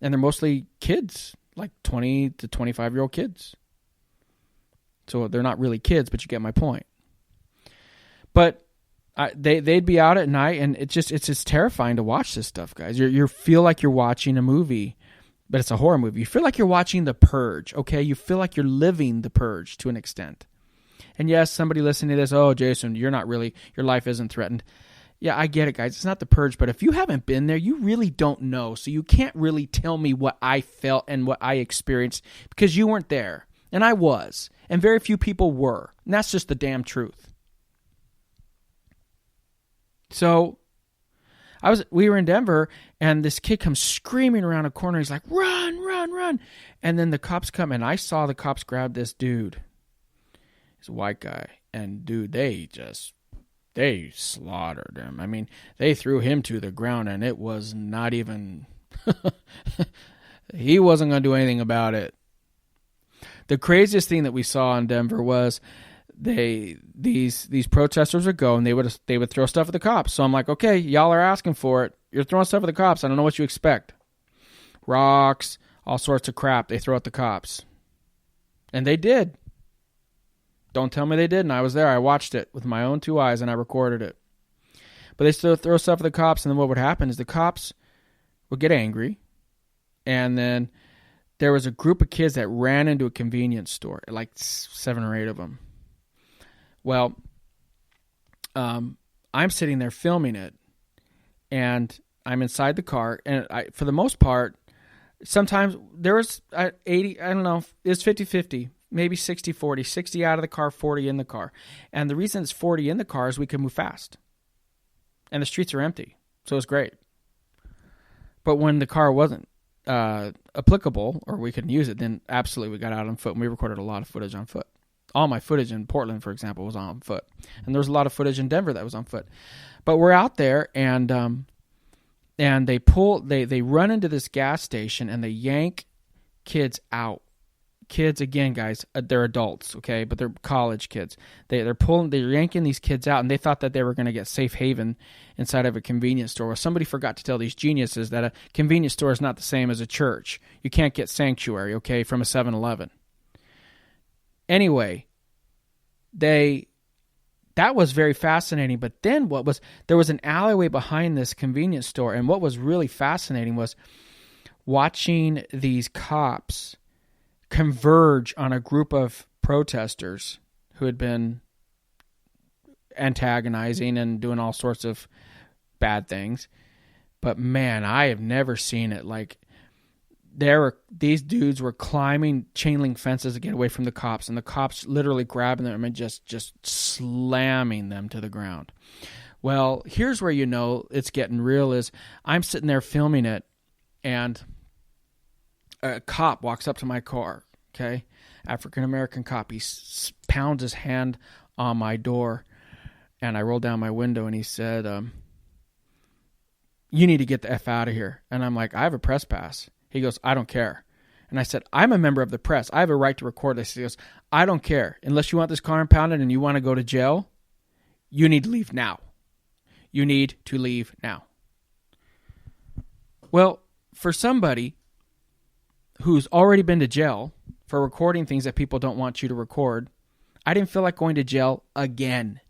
they're mostly kids, like 20 to 25-year-old kids. So they're not really kids, but you get my point. But they'd be out at night, and it's just terrifying to watch this stuff, guys. You feel like you're watching a movie, but it's a horror movie. You feel like you're watching The Purge, okay? You feel like you're living The Purge to an extent. And yes, somebody listening to this, oh, Jason, your life isn't threatened. Yeah, I get it, guys. It's not The Purge, but if you haven't been there, you really don't know. So you can't really tell me what I felt and what I experienced because you weren't there. And I was. And very few people were. And that's just the damn truth. So we were in Denver, and this kid comes screaming around a corner. He's like, run, run, run. And then the cops come, and I saw the cops grab this dude. He's a white guy. And dude, they slaughtered him. I mean, they threw him to the ground, and it was not even... he wasn't going to do anything about it. The craziest thing that we saw in Denver was these protesters would go, and they would throw stuff at the cops. So I'm like, okay, y'all are asking for it. You're throwing stuff at the cops. I don't know what you expect. Rocks, all sorts of crap they throw at the cops. And they did. Don't tell me they didn't. I was there. I watched it with my own two eyes, and I recorded it. But they still throw stuff at the cops, and then what would happen is the cops would get angry, and then there was a group of kids that ran into a convenience store, like 7 or 8 of them. Well, I'm sitting there filming it, and I'm inside the car, and for the most part, sometimes there was 80, I don't know, it's 50-50. Maybe 60-40, 60 out of the car, 40 in the car. And the reason it's 40 in the car is we can move fast. And the streets are empty, so it's great. But when the car wasn't applicable, or we couldn't use it, then absolutely we got out on foot, and we recorded a lot of footage on foot. All my footage in Portland, for example, was on foot. And there was a lot of footage in Denver that was on foot. But we're out there, and they run into this gas station, and they yank kids out. Kids, again, guys, they're adults, okay, but they're college kids. They're yanking these kids out, and they thought that they were going to get safe haven inside of a convenience store. Well, somebody forgot to tell these geniuses that a convenience store is not the same as a church. You can't get sanctuary, okay, from a 7-Eleven. Anyway, that was very fascinating. But then there was an alleyway behind this convenience store, and what was really fascinating was watching these cops converge on a group of protesters who had been antagonizing and doing all sorts of bad things. But man, I have never seen it. Like, these dudes were climbing chain link fences to get away from the cops, and the cops literally grabbing them and just slamming them to the ground. Well, here's where you know it's getting real is I'm sitting there filming it, and a cop walks up to my car, okay? African-American cop. He pounds his hand on my door, and I roll down my window, and he said, you need to get the F out of here. And I'm like, I have a press pass. He goes, I don't care. And I said, I'm a member of the press. I have a right to record this. He goes, I don't care. Unless you want this car impounded and you want to go to jail, you need to leave now. You need to leave now. Well, for somebody who's already been to jail for recording things that people don't want you to record, I didn't feel like going to jail again.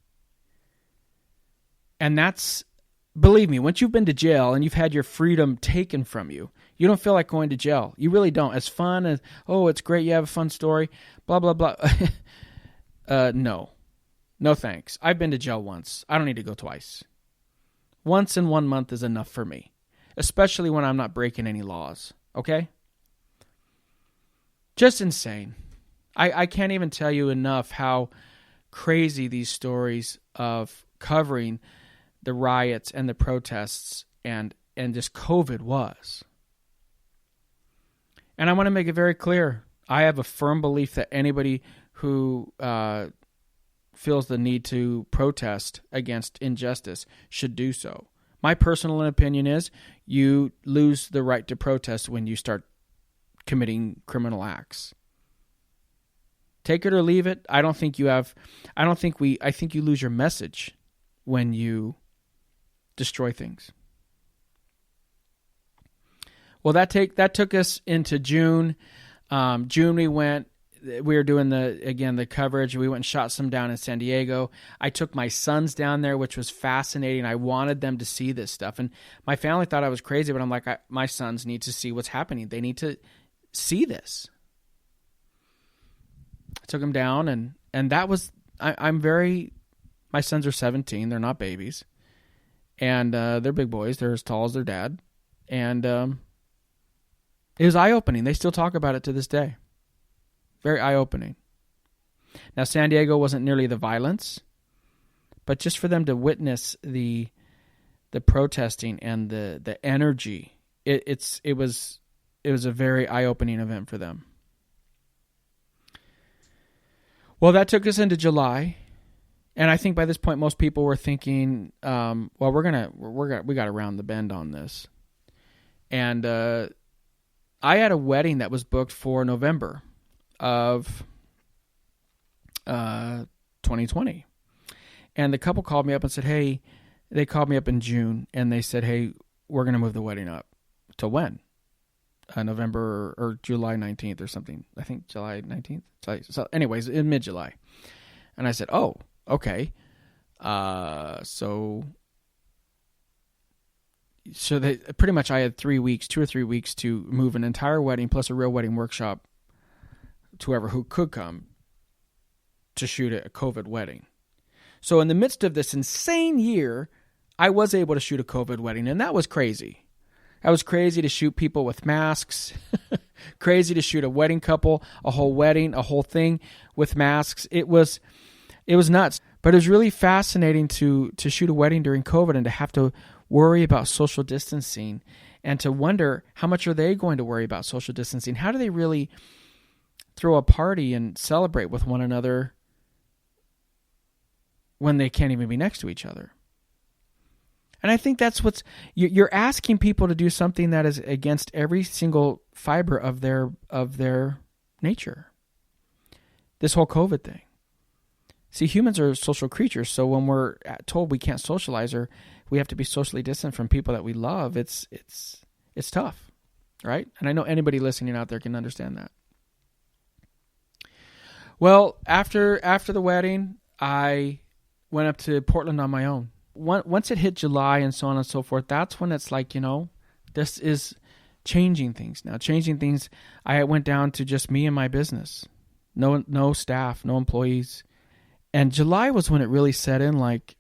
And that's believe me, once you've been to jail and you've had your freedom taken from you, you don't feel like going to jail. You really don't. As fun as, oh, it's great, you have a fun story, blah, blah, blah. No. No thanks. I've been to jail once. I don't need to go twice. Once in 1 month is enough for me, especially when I'm not breaking any laws, okay? Just insane. I can't even tell you enough how crazy these stories of covering the riots and the protests and just COVID was. And I want to make it very clear. I have a firm belief that anybody who feels the need to protest against injustice should do so. My personal opinion is you lose the right to protest when you start committing criminal acts. Take it or leave it. I think you lose your message when you destroy things. Well, that took us into June. June we were doing the coverage. We went and shot some down in San Diego. I took my sons down there, which was fascinating. I wanted them to see this stuff. And my family thought I was crazy, but I'm like, my sons need to see what's happening. They need to see this. I took them down, and that was, my sons are 17. They're not babies. And they're big boys. They're as tall as their dad. And it was eye-opening. They still talk about it to this day. Very eye-opening. Now, San Diego wasn't nearly the violence, but just for them to witness the protesting and the energy, it was a very eye-opening event for them. Well, that took us into July, and I think by this point most people were thinking, well, we got to round the bend on this. And I had a wedding that was booked for November of 2020. And the couple called me up and said, hey, they called me up in June and they said, hey, we're going to move the wedding up. To when? November or July 19th or something. I think July 19th. So anyways, in mid-July. And I said, oh, okay. So they pretty much I had 2 or 3 weeks to move an entire wedding plus a real wedding workshop to whoever who could come to shoot a COVID wedding. So in the midst of this insane year, I was able to shoot a COVID wedding, and that was crazy. That was crazy to shoot people with masks, crazy to shoot a wedding couple, a whole wedding, a whole thing with masks. It was nuts, but it was really fascinating to shoot a wedding during COVID and to have to worry about social distancing and to wonder how much are they going to worry about social distancing? How do they really throw a party and celebrate with one another when they can't even be next to each other? And I think that's you're asking people to do something that is against every single fiber of their nature. This whole COVID thing. See, humans are social creatures, so when we're told we can't socialize or we have to be socially distant from people that we love, it's tough, right? And I know anybody listening out there can understand that. Well, after the wedding, I went up to Portland on my own. Once it hit July and so on and so forth, that's when it's like, this is changing things now. Changing things. I went down to just me and my business. No staff, no employees. And July was when it really set in, like,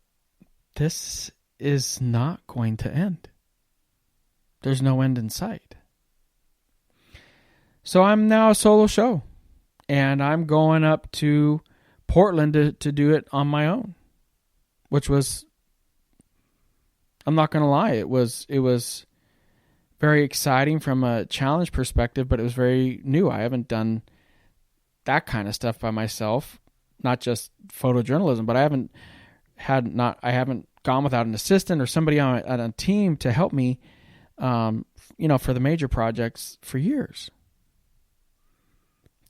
this is not going to end. There's no end in sight. So I'm now a solo show. And I'm going up to Portland to do it on my own. Which was, I'm not going to lie, it was very exciting from a challenge perspective, but it was very new. I haven't done that kind of stuff by myself, not just photojournalism, but I haven't gone without an assistant or somebody on a team to help me, for the major projects for years.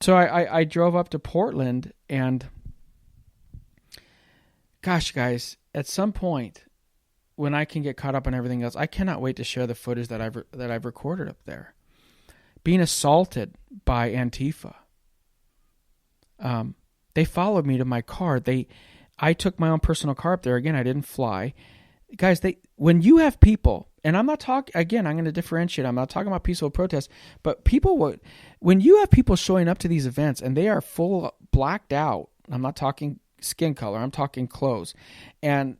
So I drove up to Portland and, gosh, guys, at some point when I can get caught up on everything else, I cannot wait to share the footage that I've recorded up there. Being assaulted by Antifa. They followed me to my car. I took my own personal car up there. Again, I didn't fly. guys, when you have people, and I'm not talking, again, I'm going to differentiate. I'm not talking about peaceful protests, but when you have people showing up to these events and they are full blacked out, I'm not talking skin color, I'm talking clothes, and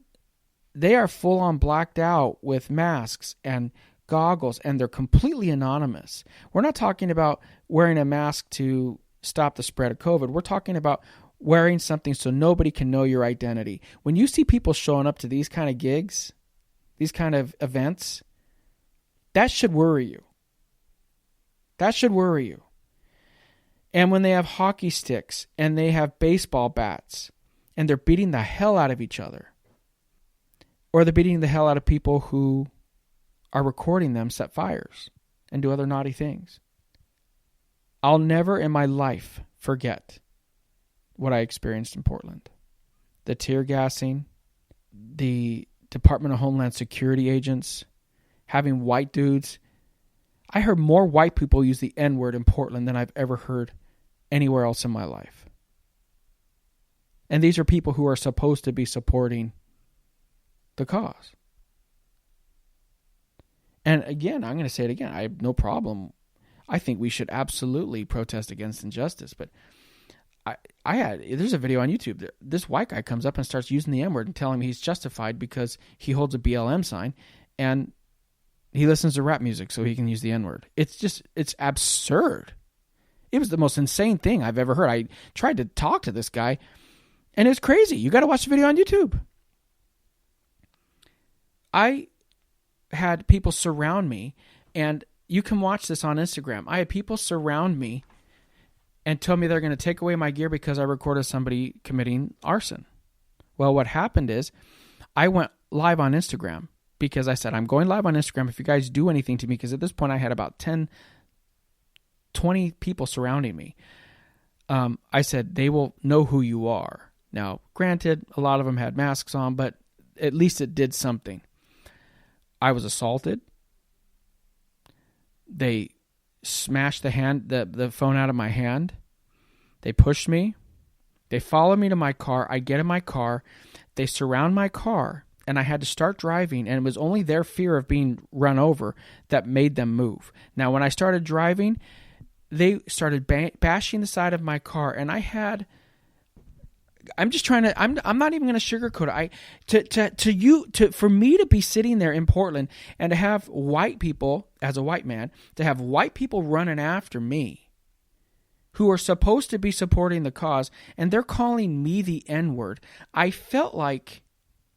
they are full on blacked out with masks and goggles, and they're completely anonymous. We're not talking about wearing a mask to stop the spread of COVID. We're talking about wearing something so nobody can know your identity. When you see people showing up to these kind of gigs, these kind of events, that should worry you. That should worry you. And when they have hockey sticks and they have baseball bats and they're beating the hell out of each other, or they're beating the hell out of people who are recording them set fires and do other naughty things. I'll never in my life forget what I experienced in Portland. The tear gassing, the Department of Homeland Security agents, having white dudes. I heard more white people use the N-word in Portland than I've ever heard anywhere else in my life. And these are people who are supposed to be supporting the cause. And again, I'm going to say it again. I have no problem. I think we should absolutely protest against injustice, but there's a video on YouTube. This white guy comes up and starts using the N-word and telling me he's justified because he holds a BLM sign and he listens to rap music so he can use the N-word. It's absurd. It was the most insane thing I've ever heard. I tried to talk to this guy and it was crazy. You got to watch the video on YouTube. I had people surround me, and you can watch this on Instagram. I had people surround me and tell me they're going to take away my gear because I recorded somebody committing arson. Well, what happened is I went live on Instagram because I said, I'm going live on Instagram if you guys do anything to me, because at this point I had about 10, 20 people surrounding me. I said, they will know who you are. Now, granted, a lot of them had masks on, but at least it did something. I was assaulted. They smashed the phone out of my hand. They pushed me. They followed me to my car. I get in my car. They surround my car, and I had to start driving, and it was only their fear of being run over that made them move. Now, when I started driving, they started bashing the side of my car, and I'm just trying to. I'm not even going to sugarcoat it. For me to be sitting there in Portland and to have white people, as a white man, to have white people running after me, who are supposed to be supporting the cause, and they're calling me the N-word. I felt like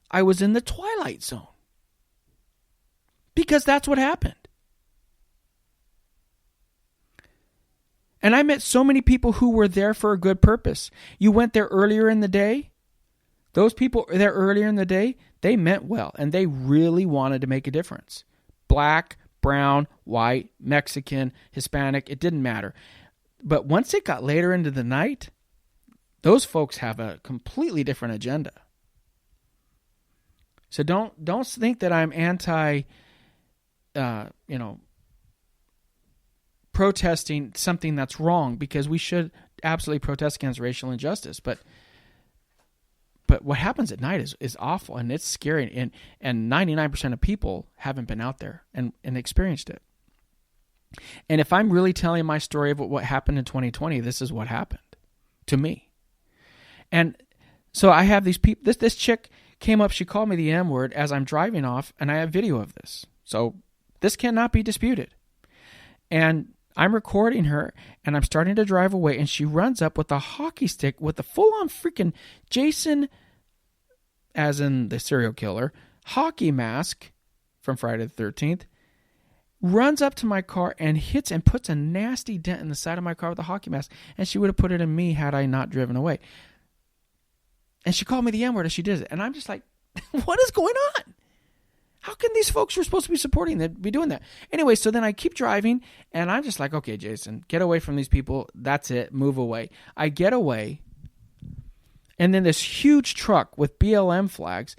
I was in the Twilight Zone, because that's what happened. And I met so many people who were there for a good purpose. You went there earlier in the day. Those people there earlier in the day, they meant well, and they really wanted to make a difference. Black, brown, white, Mexican, Hispanic, it didn't matter. But once it got later into the night, those folks have a completely different agenda. So don't think that I'm anti, protesting something that's wrong, because we should absolutely protest against racial injustice. But what happens at night is awful, and it's scary, and 99% of people haven't been out there and experienced it. And if I'm really telling my story of what happened in 2020, this is what happened to me. And so I have these people, this chick came up, she called me the M-word as I'm driving off, and I have video of this. So this cannot be disputed. And I'm recording her, and I'm starting to drive away, and she runs up with a hockey stick with a full-on freaking Jason, as in the serial killer, hockey mask from Friday the 13th, runs up to my car and hits and puts a nasty dent in the side of my car with a hockey mask, and she would have put it in me had I not driven away. And she called me the N-word as she did it, and I'm just like, what is going on? How can these folks who are supposed to be supporting that be doing that? Anyway, so then I keep driving, and I'm just like, okay, Jason, get away from these people. That's it. Move away. I get away, and then this huge truck with BLM flags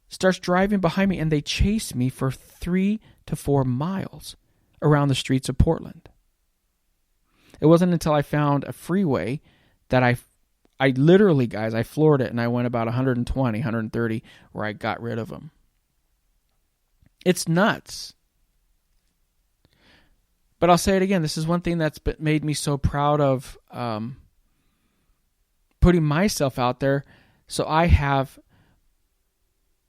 starts driving behind me, and they chase me for 3 to 4 miles around the streets of Portland. It wasn't until I found a freeway that I literally, guys, I floored it, and I went about 120, 130 where I got rid of them. It's nuts. But I'll say it again. This is one thing that's made me so proud of putting myself out there. So I have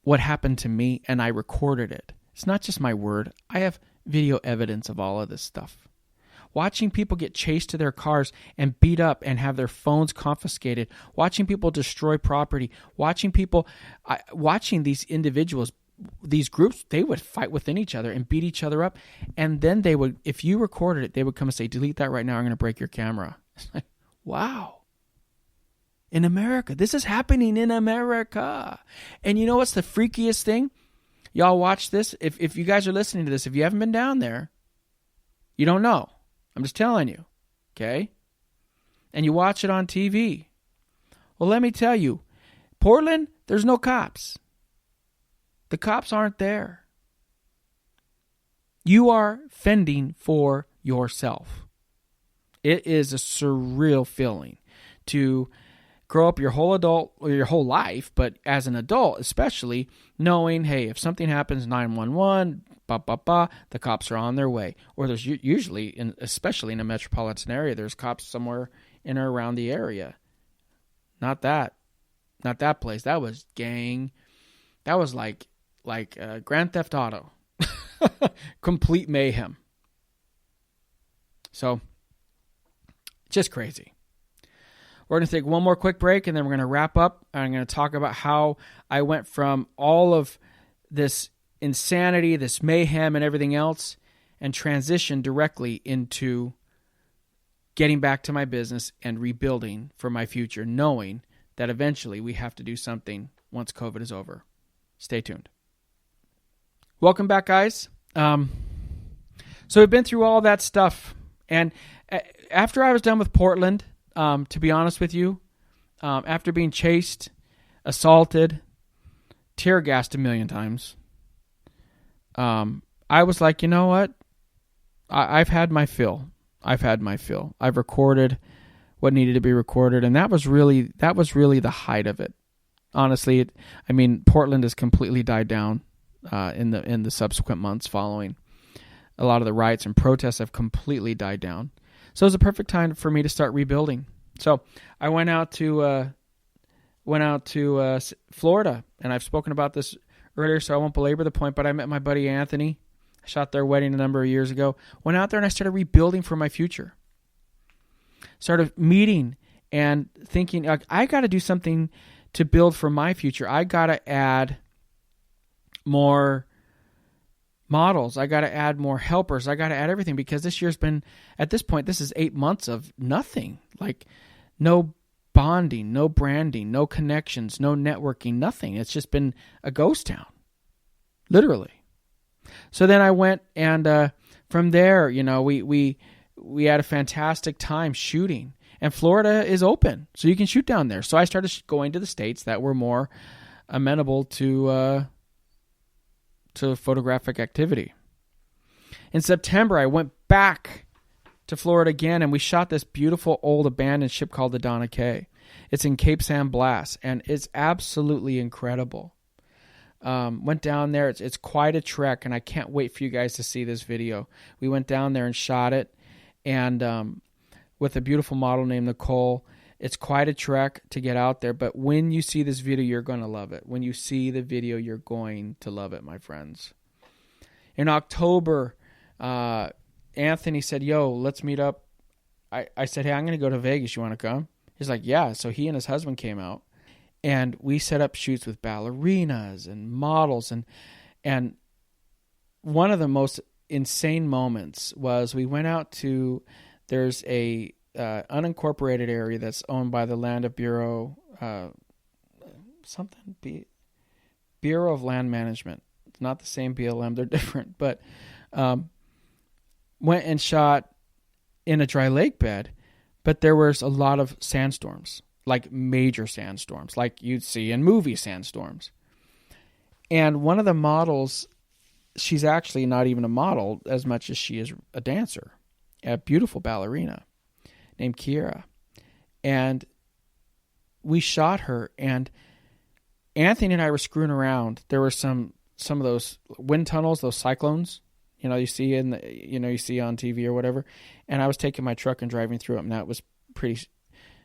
what happened to me and I recorded it. It's not just my word. I have video evidence of all of this stuff. Watching people get chased to their cars and beat up and have their phones confiscated. Watching people destroy property. Watching these individuals, these groups, they would fight within each other and beat each other up. And then they would, if you recorded it, they would come and say, delete that right now. I'm going to break your camera. It's like, wow. In America. This is happening in America. And you know what's the freakiest thing? Y'all watch this. If you guys are listening to this, if you haven't been down there, you don't know. I'm just telling you. Okay? And you watch it on TV. Well, let me tell you. Portland, there's no cops. The cops aren't there. You are fending for yourself. It is a surreal feeling to grow up your whole life, but as an adult especially, knowing, hey, if something happens, 911, the cops are on their way. Or there's usually, especially in a metropolitan area, there's cops somewhere in or around the area. Not that place. That was gang. That was like Grand Theft Auto. Complete mayhem. So, just crazy. We're going to take one more quick break, and then we're going to wrap up. I'm going to talk about how I went from all of this insanity, this mayhem, and everything else, and transition directly into getting back to my business and rebuilding for my future, knowing that eventually we have to do something once COVID is over. Stay tuned. Welcome back, guys. So we've been through all that stuff, and after I was done with Portland, to be honest with you, after being chased, assaulted, tear gassed a million times, I was like, you know what? I've had my fill. I've recorded what needed to be recorded, and that was really the height of it. Honestly, Portland has completely died down in the subsequent months following. A lot of the riots and protests have completely died down. So it was a perfect time for me to start rebuilding. So I went out to Florida, and I've spoken about this earlier, so I won't belabor the point, but I met my buddy Anthony. I shot their wedding a number of years ago. Went out there and I started rebuilding for my future. Started meeting and thinking, I got to do something to build for my future. I got to add more models. I got to add more helpers. I got to add everything, because this year's been, at this point, this is 8 months of nothing. Like no bonding, no branding, no connections, no networking, nothing. It's just been a ghost town, literally. So then I went, and from there, we had a fantastic time shooting, and Florida is open, so you can shoot down there. So I started going to the states that were more amenable to photographic activity. In September, I went back to Florida again, and we shot this beautiful old abandoned ship called the Donna Kay. It's in Cape San Blas, and it's absolutely incredible. Went down there. It's quite a trek, and I can't wait for you guys to see this video. We went down there and shot it, and with a beautiful model named Nicole. It's quite a trek to get out there, but when you see this video, you're going to love it. When you see the video, you're going to love it, my friends. In October, Anthony said, yo, let's meet up. I said, hey, I'm going to go to Vegas. You want to come? He's like, yeah. So he and his husband came out, and we set up shoots with ballerinas and models. And one of the most insane moments was we went out to, there's a unincorporated area that's owned by the Land Bureau, Bureau of Land Management. It's not the same BLM, they're different, but went and shot in a dry lake bed, but there was a lot of sandstorms, like major sandstorms, like you'd see in movie sandstorms. And one of the models, she's actually not even a model as much as she is a dancer, a beautiful ballerina named Kiera. And we shot her, and Anthony and I were screwing around. There were some some of those wind tunnels, those cyclones, you see you see on TV or whatever. And I was taking my truck and driving through them. Now it was pretty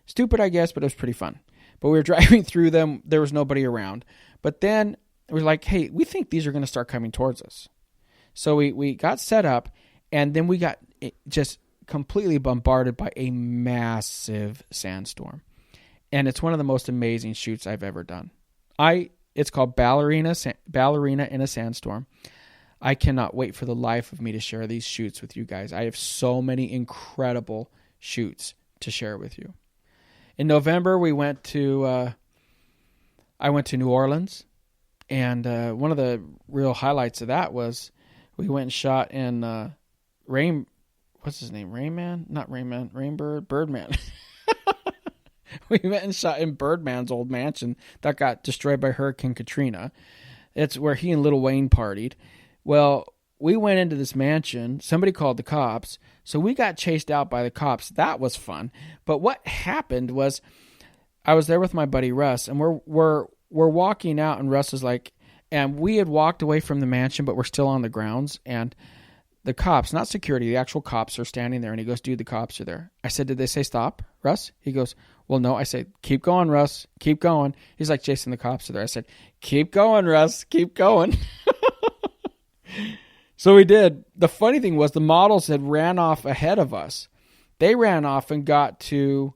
stupid, I guess, but it was pretty fun. But we were driving through them. There was nobody around. But then we were like, hey, we think these are going to start coming towards us. So we got set up, and then we got just completely bombarded by a massive sandstorm. And it's one of the most amazing shoots I've ever done. It's called Ballerina in a Sandstorm. I cannot wait for the life of me to share these shoots with you guys. I have so many incredible shoots to share with you. In November, I went to New Orleans, and one of the real highlights of that was we went and shot in what's his name? Birdman. We went and shot in Birdman's old mansion that got destroyed by Hurricane Katrina. It's where he and Lil Wayne partied. Well, we went into this mansion. Somebody called the cops. So we got chased out by the cops. That was fun. But what happened was I was there with my buddy Russ, and we're walking out, and Russ is like, and we had walked away from the mansion, but we're still on the grounds, and the cops, not security, the actual cops are standing there, and he goes, dude, the cops are there. I said, did they say stop, Russ? He goes, well, no. I said, keep going, Russ, keep going. He's like, Jason, the cops are there. I said, keep going, Russ, keep going. So we did. The funny thing was the models had ran off ahead of us. They ran off and got to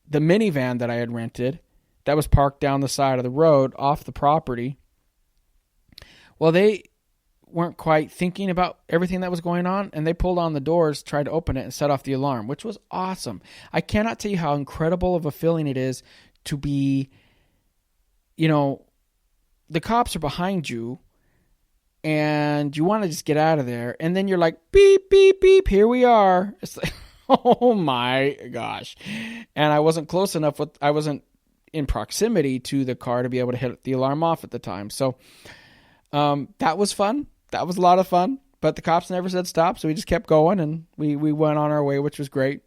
the minivan that I had rented that was parked down the side of the road off the property. Well, they weren't quite thinking about everything that was going on, and they pulled on the doors, tried to open it, and set off the alarm, which was awesome. I cannot tell you how incredible of a feeling it is to be, the cops are behind you, and you want to just get out of there, and then you're like, beep, beep, beep, here we are. It's like, oh my gosh. And I wasn't close enough I wasn't in proximity to the car to be able to hit the alarm off at the time. So that was fun. That was a lot of fun, but the cops never said stop, so we just kept going, and we went on our way, which was great.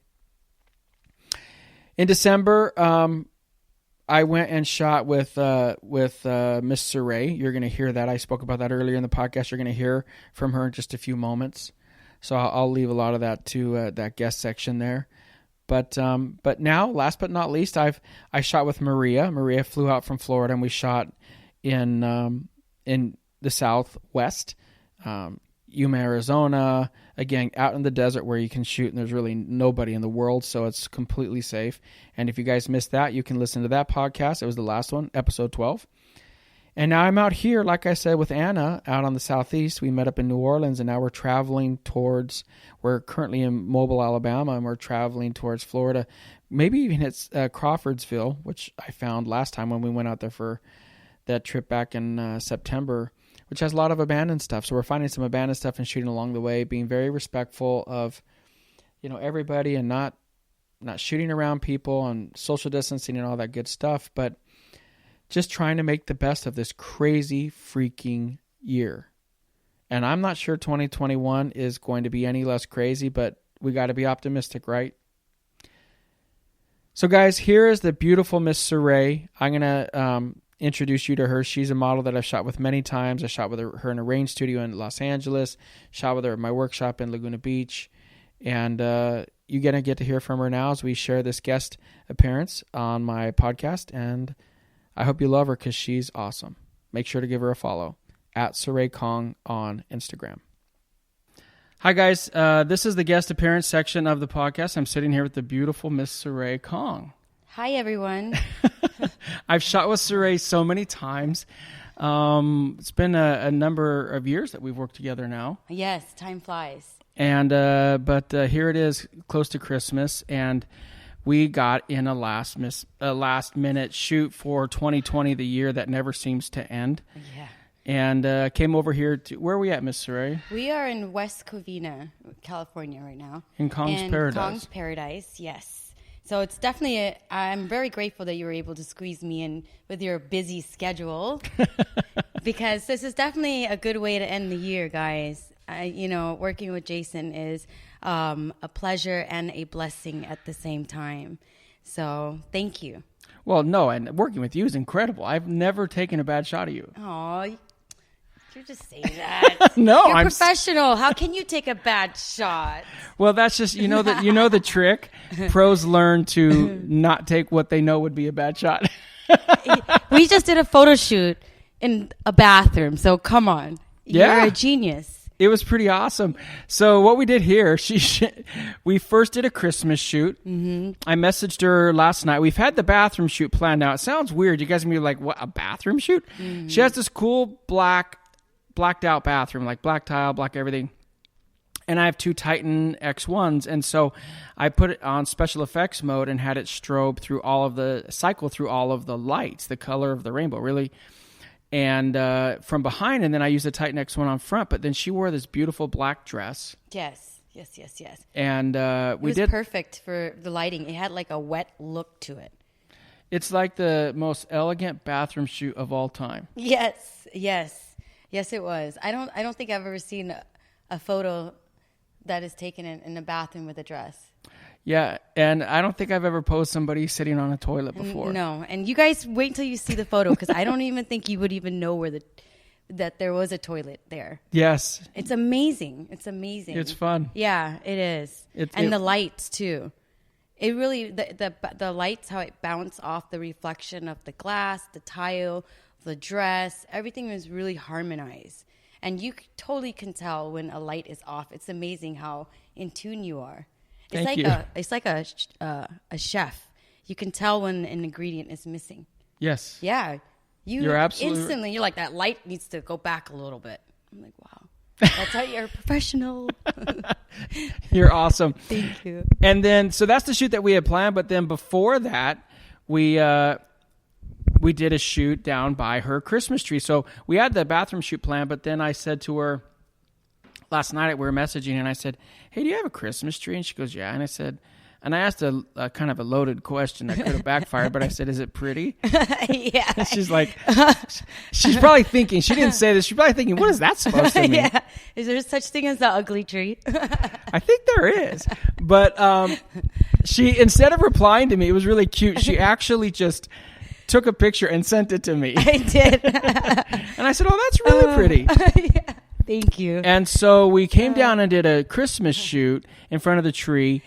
In December, I went and shot with Miss Siray. You're going to hear that. I spoke about that earlier in the podcast. You're going to hear from her in just a few moments, so I'll leave a lot of that to that guest section there. But now, last but not least, I shot with Maria. Maria flew out from Florida, and we shot in the Southwest. Yuma, Arizona, again, out in the desert where you can shoot, and there's really nobody in the world, so it's completely safe. And if you guys missed that, you can listen to that podcast. It was the last one, episode 12. And now I'm out here, like I said, with Anna out on the southeast. We met up in New Orleans, and now we're currently in Mobile, Alabama, and we're traveling towards Florida. Maybe even it's Crawfordsville, which I found last time when we went out there for that trip back in September, which has a lot of abandoned stuff. So we're finding some abandoned stuff and shooting along the way, being very respectful of, everybody, and not shooting around people and social distancing and all that good stuff, but just trying to make the best of this crazy freaking year. And I'm not sure 2021 is going to be any less crazy, but we got to be optimistic, right? So guys, here is the beautiful Miss Siray. I'm going to introduce you to her. She's a model that I've shot with many times. I shot with her in a range studio in Los Angeles, shot with her at my workshop in Laguna Beach, and you're going to get to hear from her now as we share this guest appearance on my podcast, and I hope you love her because she's awesome. Make sure to give her a follow at Siray Kong on Instagram. Hi guys, this is the guest appearance section of the podcast. I'm sitting here with the beautiful Miss Siray Kong. Hi everyone. I've shot with Siray so many times. It's been a number of years that we've worked together now. Yes, time flies. And but here it is, close to Christmas, and we got in a last minute shoot for 2020, the year that never seems to end. Yeah. And came over here to, where are we at, Miss Siray? We are in West Covina, California right now. In Kong's Paradise. Kong's Paradise, yes. So it's definitely, I'm very grateful that you were able to squeeze me in with your busy schedule because this is definitely a good way to end the year, guys. Working with Jason is a pleasure and a blessing at the same time. So thank you. Well, no, and working with you is incredible. I've never taken a bad shot of you. Oh, You just say that. No, You're I'm professional. How can you take a bad shot? Well, that's just the trick. Pros learn to not take what they know would be a bad shot. We just did a photo shoot in a bathroom, so come on. Yeah. You're a genius. It was pretty awesome. So what we did here, we first did a Christmas shoot. Mm-hmm. I messaged her last night. We've had the bathroom shoot planned out. It sounds weird. You guys are going to be like, what, a bathroom shoot? Mm-hmm. She has this cool blacked out bathroom, like black tile, black everything. And I have 2 Titan X1s. And so I put it on special effects mode and had it cycle through all of the lights, the color of the rainbow, really. And from behind, and then I used the Titan X1 on front. But then she wore this beautiful black dress. Yes. And it was perfect for the lighting. It had like a wet look to it. It's like the most elegant bathroom shoot of all time. Yes, it was. I don't think I've ever seen a photo that is taken in a bathroom with a dress. Yeah, and I don't think I've ever posed somebody sitting on a toilet before. No, and you guys wait until you see the photo because I don't even think you would even know that there was a toilet there. Yes. It's amazing. It's fun. Yeah, it is. The lights too. It really, the lights, how it bounced off the reflection of the glass, the tile, the dress, everything was really harmonized. And you totally can tell when a light is off. It's amazing how in tune you are. It's like a chef. You can tell when an ingredient is missing. Yes. Yeah. You're absolutely instantly, you're like, that light needs to go back a little bit. I'm like, wow. That's how you're a professional. You're awesome. Thank you. And then, so that's the shoot that we had planned. But then before that, we did a shoot down by her Christmas tree. So we had the bathroom shoot planned, but then I said to her last night, we were messaging, and I said, hey, do you have a Christmas tree? And she goes, yeah. And I said, and I asked a kind of a loaded question that could have backfired, but I said, is it pretty? Yeah. And she's like, she's probably thinking, she didn't say this, she's probably thinking, what is that supposed to mean? Yeah. Is there such thing as the ugly tree? I think there is. But she, instead of replying to me, it was really cute. She actually just took a picture and sent it to me. I did. And I said, oh, that's really pretty. Yeah. Thank you. And so we came down and did a Christmas shoot in front of the tree.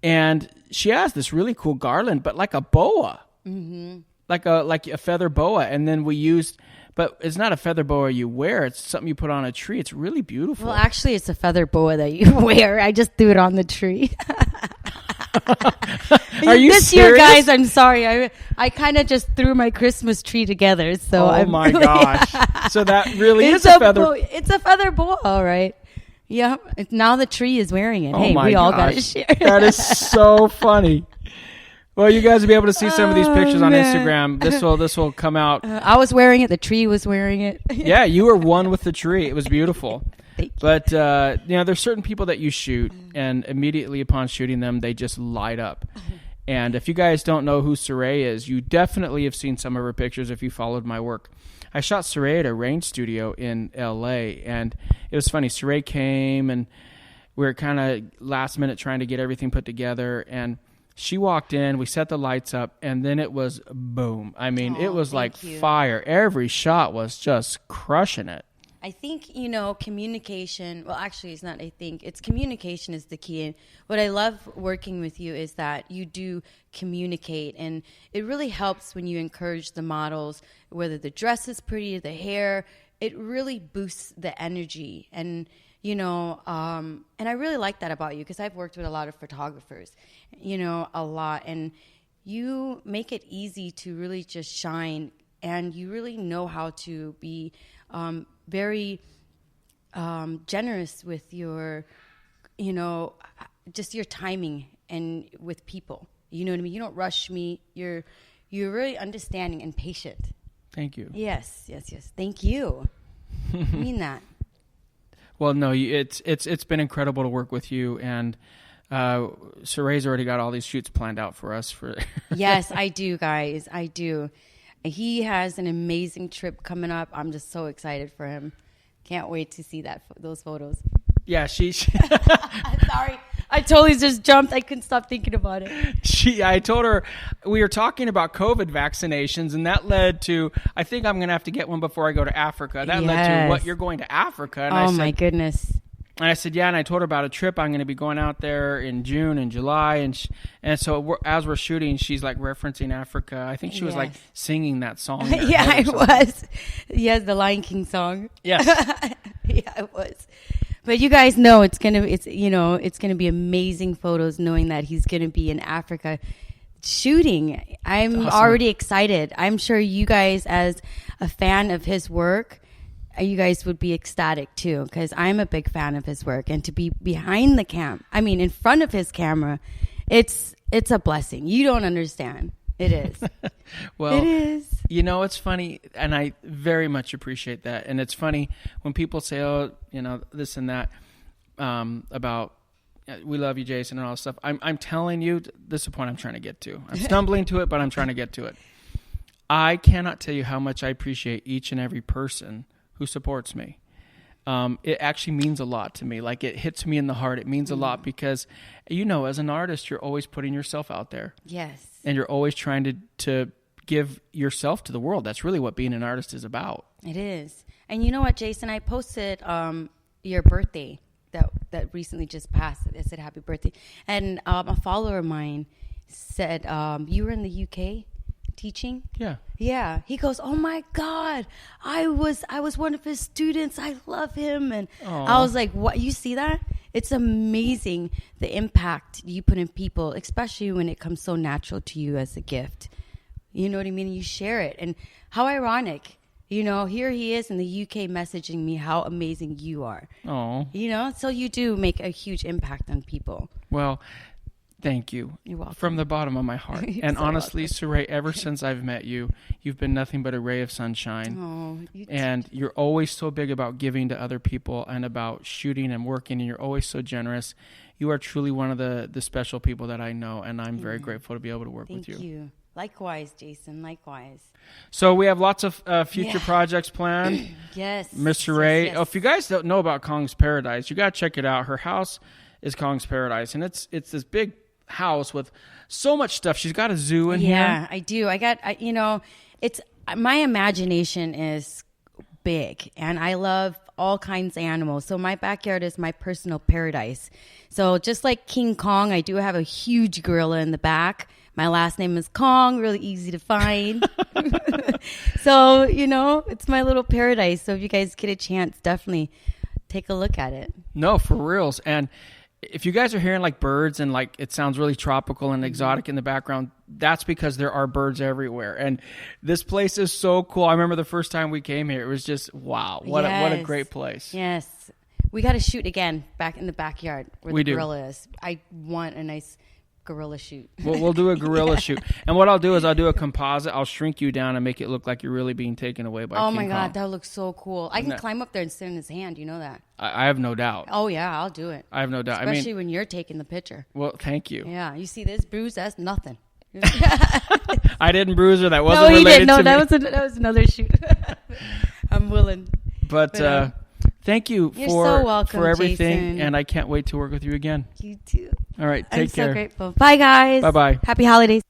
And she has this really cool garland, but like a boa, like a feather boa. And then we used, but it's not a feather boa you wear. It's something you put on a tree. It's really beautiful. Well, actually, it's a feather boa that you wear. I just threw it on the tree. Are you this serious? year, guys? I'm sorry. I kind of just threw my Christmas tree together. So my gosh! So that really is a feather. It's a feather boa, all right. Yeah. Now the tree is wearing it. Oh hey, we all got to share. That is so funny. Well, you guys will be able to see some of these pictures on Instagram. This will come out. I was wearing it. The tree was wearing it. Yeah, you were one with the tree. It was beautiful. But there's certain people that you shoot, and immediately upon shooting them, they just light up. And if you guys don't know who Siray is, you definitely have seen some of her pictures if you followed my work. I shot Siray at a range studio in L.A., and it was funny. Siray came, and we were kind of last minute trying to get everything put together, and she walked in, we set the lights up, and then it was boom. I mean, it was like fire. Every shot was just crushing it. I think, communication, well, actually, it's not I think. It's communication is the key. And what I love working with you is that you do communicate. And it really helps when you encourage the models, whether the dress is pretty, the hair, it really boosts the energy. And, and I really like that about you because I've worked with a lot of photographers, a lot. And you make it easy to really just shine. And you really know how to be very generous with your, just your timing and with people. You know what I mean? You don't rush me. You're really understanding and patient. Thank you. Yes. Thank you. I mean that. Well, no, it's been incredible to work with you, and Siray's already got all these shoots planned out for us. Yes, I do, guys. I do. He has an amazing trip coming up. I'm just so excited for him. Can't wait to see those photos. Yeah, Sorry. I totally just jumped. I couldn't stop thinking about it. I told her we were talking about COVID vaccinations, and that led to, I think I'm going to have to get one before I go to Africa. That led to what, you're going to Africa? And oh, my goodness. And I said, yeah, and I told her about a trip. I'm going to be going out there in June and July. And so as we're shooting, she's like referencing Africa. I think she was like singing that song. Yeah, I was. Yes, the Lion King song. Yes. Yeah, it was. But you guys know it's gonna be amazing photos knowing that he's gonna be in Africa shooting. I'm already excited. I'm sure you guys, as a fan of his work, you guys would be ecstatic too, because I'm a big fan of his work, and to be behind the in front of his camera, it's a blessing. You don't understand. It is. Well, it is. You know, it's funny, and I very much appreciate that. And it's funny when people say, oh, this and that, about, we love you, Jason, and all this stuff. I'm telling you, this is the point I'm trying to get to. I'm stumbling to it, but I'm trying to get to it. I cannot tell you how much I appreciate each and every person who supports me. It actually means a lot to me. Like, it hits me in the heart. It means a lot because, as an artist, you're always putting yourself out there. Yes. And you're always trying to give yourself to the world. That's really what being an artist is about. It is. And you know what, Jason? I posted your birthday that recently just passed. It said happy birthday. And a follower of mine said, you were in the UK teaching? Yeah. Yeah. He goes, oh my God, I was one of his students. I love him. And I was like, what? You see that? It's amazing the impact you put in people, especially when it comes so natural to you as a gift. You know what I mean? You share it. And how ironic, here he is in the UK messaging me how amazing you are. Oh. So you do make a huge impact on people. Well, thank you. You're welcome. From the bottom of my heart. And so honestly, Siray, ever since I've met you, you've been nothing but a ray of sunshine. Oh, and you're always so big about giving to other people and about shooting and working, and you're always so generous. You are truly one of the special people that I know, and I'm very grateful to be able to work with you. Thank you. Likewise, Jason. Likewise. So we have lots of future projects planned. Yes. Mr. Ray. Yes. Oh, if you guys don't know about Kong's Paradise, you got to check it out. Her house is Kong's Paradise, and it's this big house with so much stuff. She's got a zoo in here. Yeah, I do. It's my imagination is big, and I love all kinds of animals. So my backyard is my personal paradise. So just like King Kong, I do have a huge gorilla in the back. My last name is Kong, really easy to find. So, it's my little paradise. So if you guys get a chance, definitely take a look at it. No, for reals. And if you guys are hearing like birds and like it sounds really tropical and exotic in the background, that's because there are birds everywhere. And this place is so cool. I remember the first time we came here, it was just, wow, what a great place. Yes. We got to shoot again back in the backyard where the gorilla is. I want a nice gorilla shoot. We'll do a gorilla shoot. And what I'll do is I'll do a composite. I'll shrink you down and make it look like you're really being taken away by King Kong. Oh my God, that looks so cool. I can climb up there and sit in his hand. You know that? I have no doubt. Oh yeah, I'll do it. I have no doubt. Especially when you're taking the picture. Well, thank you. Yeah, you see this bruise? That's nothing. I didn't bruise her. That wasn't related to me. No, that was another shoot. I'm willing. But thank you so welcome, for everything, Jason. and I can't wait to work with you again. You too. All right, take care. I'm so grateful. Bye, guys. Bye-bye. Happy holidays.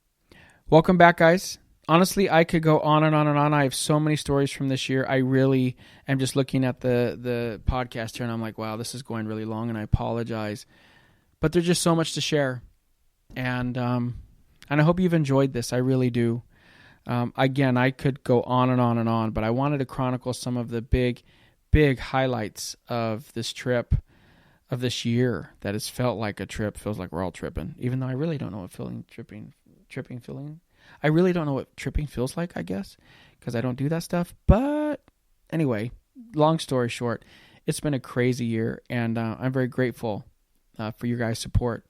Welcome back, guys. Honestly, I could go on and on and on. I have so many stories from this year. I really am just looking at the podcast here, and I'm like, wow, this is going really long, and I apologize. But there's just so much to share. And I hope you've enjoyed this. I really do. Again, I could go on and on and on, but I wanted to chronicle some of the big highlights of this trip, of this year that has felt like a trip. Feels like we're all tripping, even though I really don't know what tripping feeling. I really don't know what tripping feels like, I guess, because I don't do that stuff. But anyway, long story short, it's been a crazy year, and I'm very grateful for your guys' support.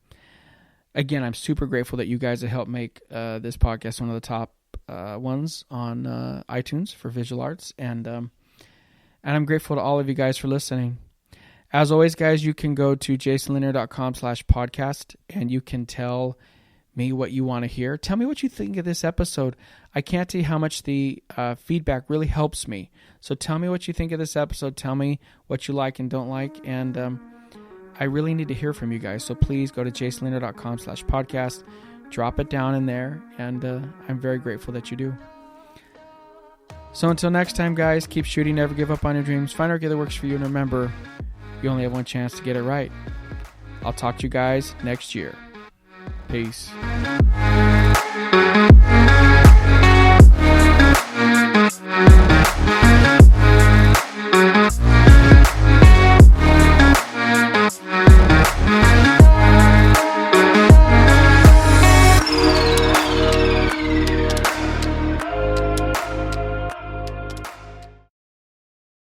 Again, I'm super grateful that you guys have helped make this podcast one of the top ones on iTunes for visual arts, and I'm grateful to all of you guys for listening. As always, guys, you can go to jasonliner.com/podcast, and you can tell me what you want to hear. Tell me what you think of this episode. I can't tell you how much the feedback really helps me. So tell me what you think of this episode. Tell me what you like and don't like, and I really need to hear from you guys. So please go to jasonlino.com/podcast. Drop it down in there. And I'm very grateful that you do. So until next time, guys, keep shooting. Never give up on your dreams. Find out what works for you. And remember, you only have one chance to get it right. I'll talk to you guys next year. Peace.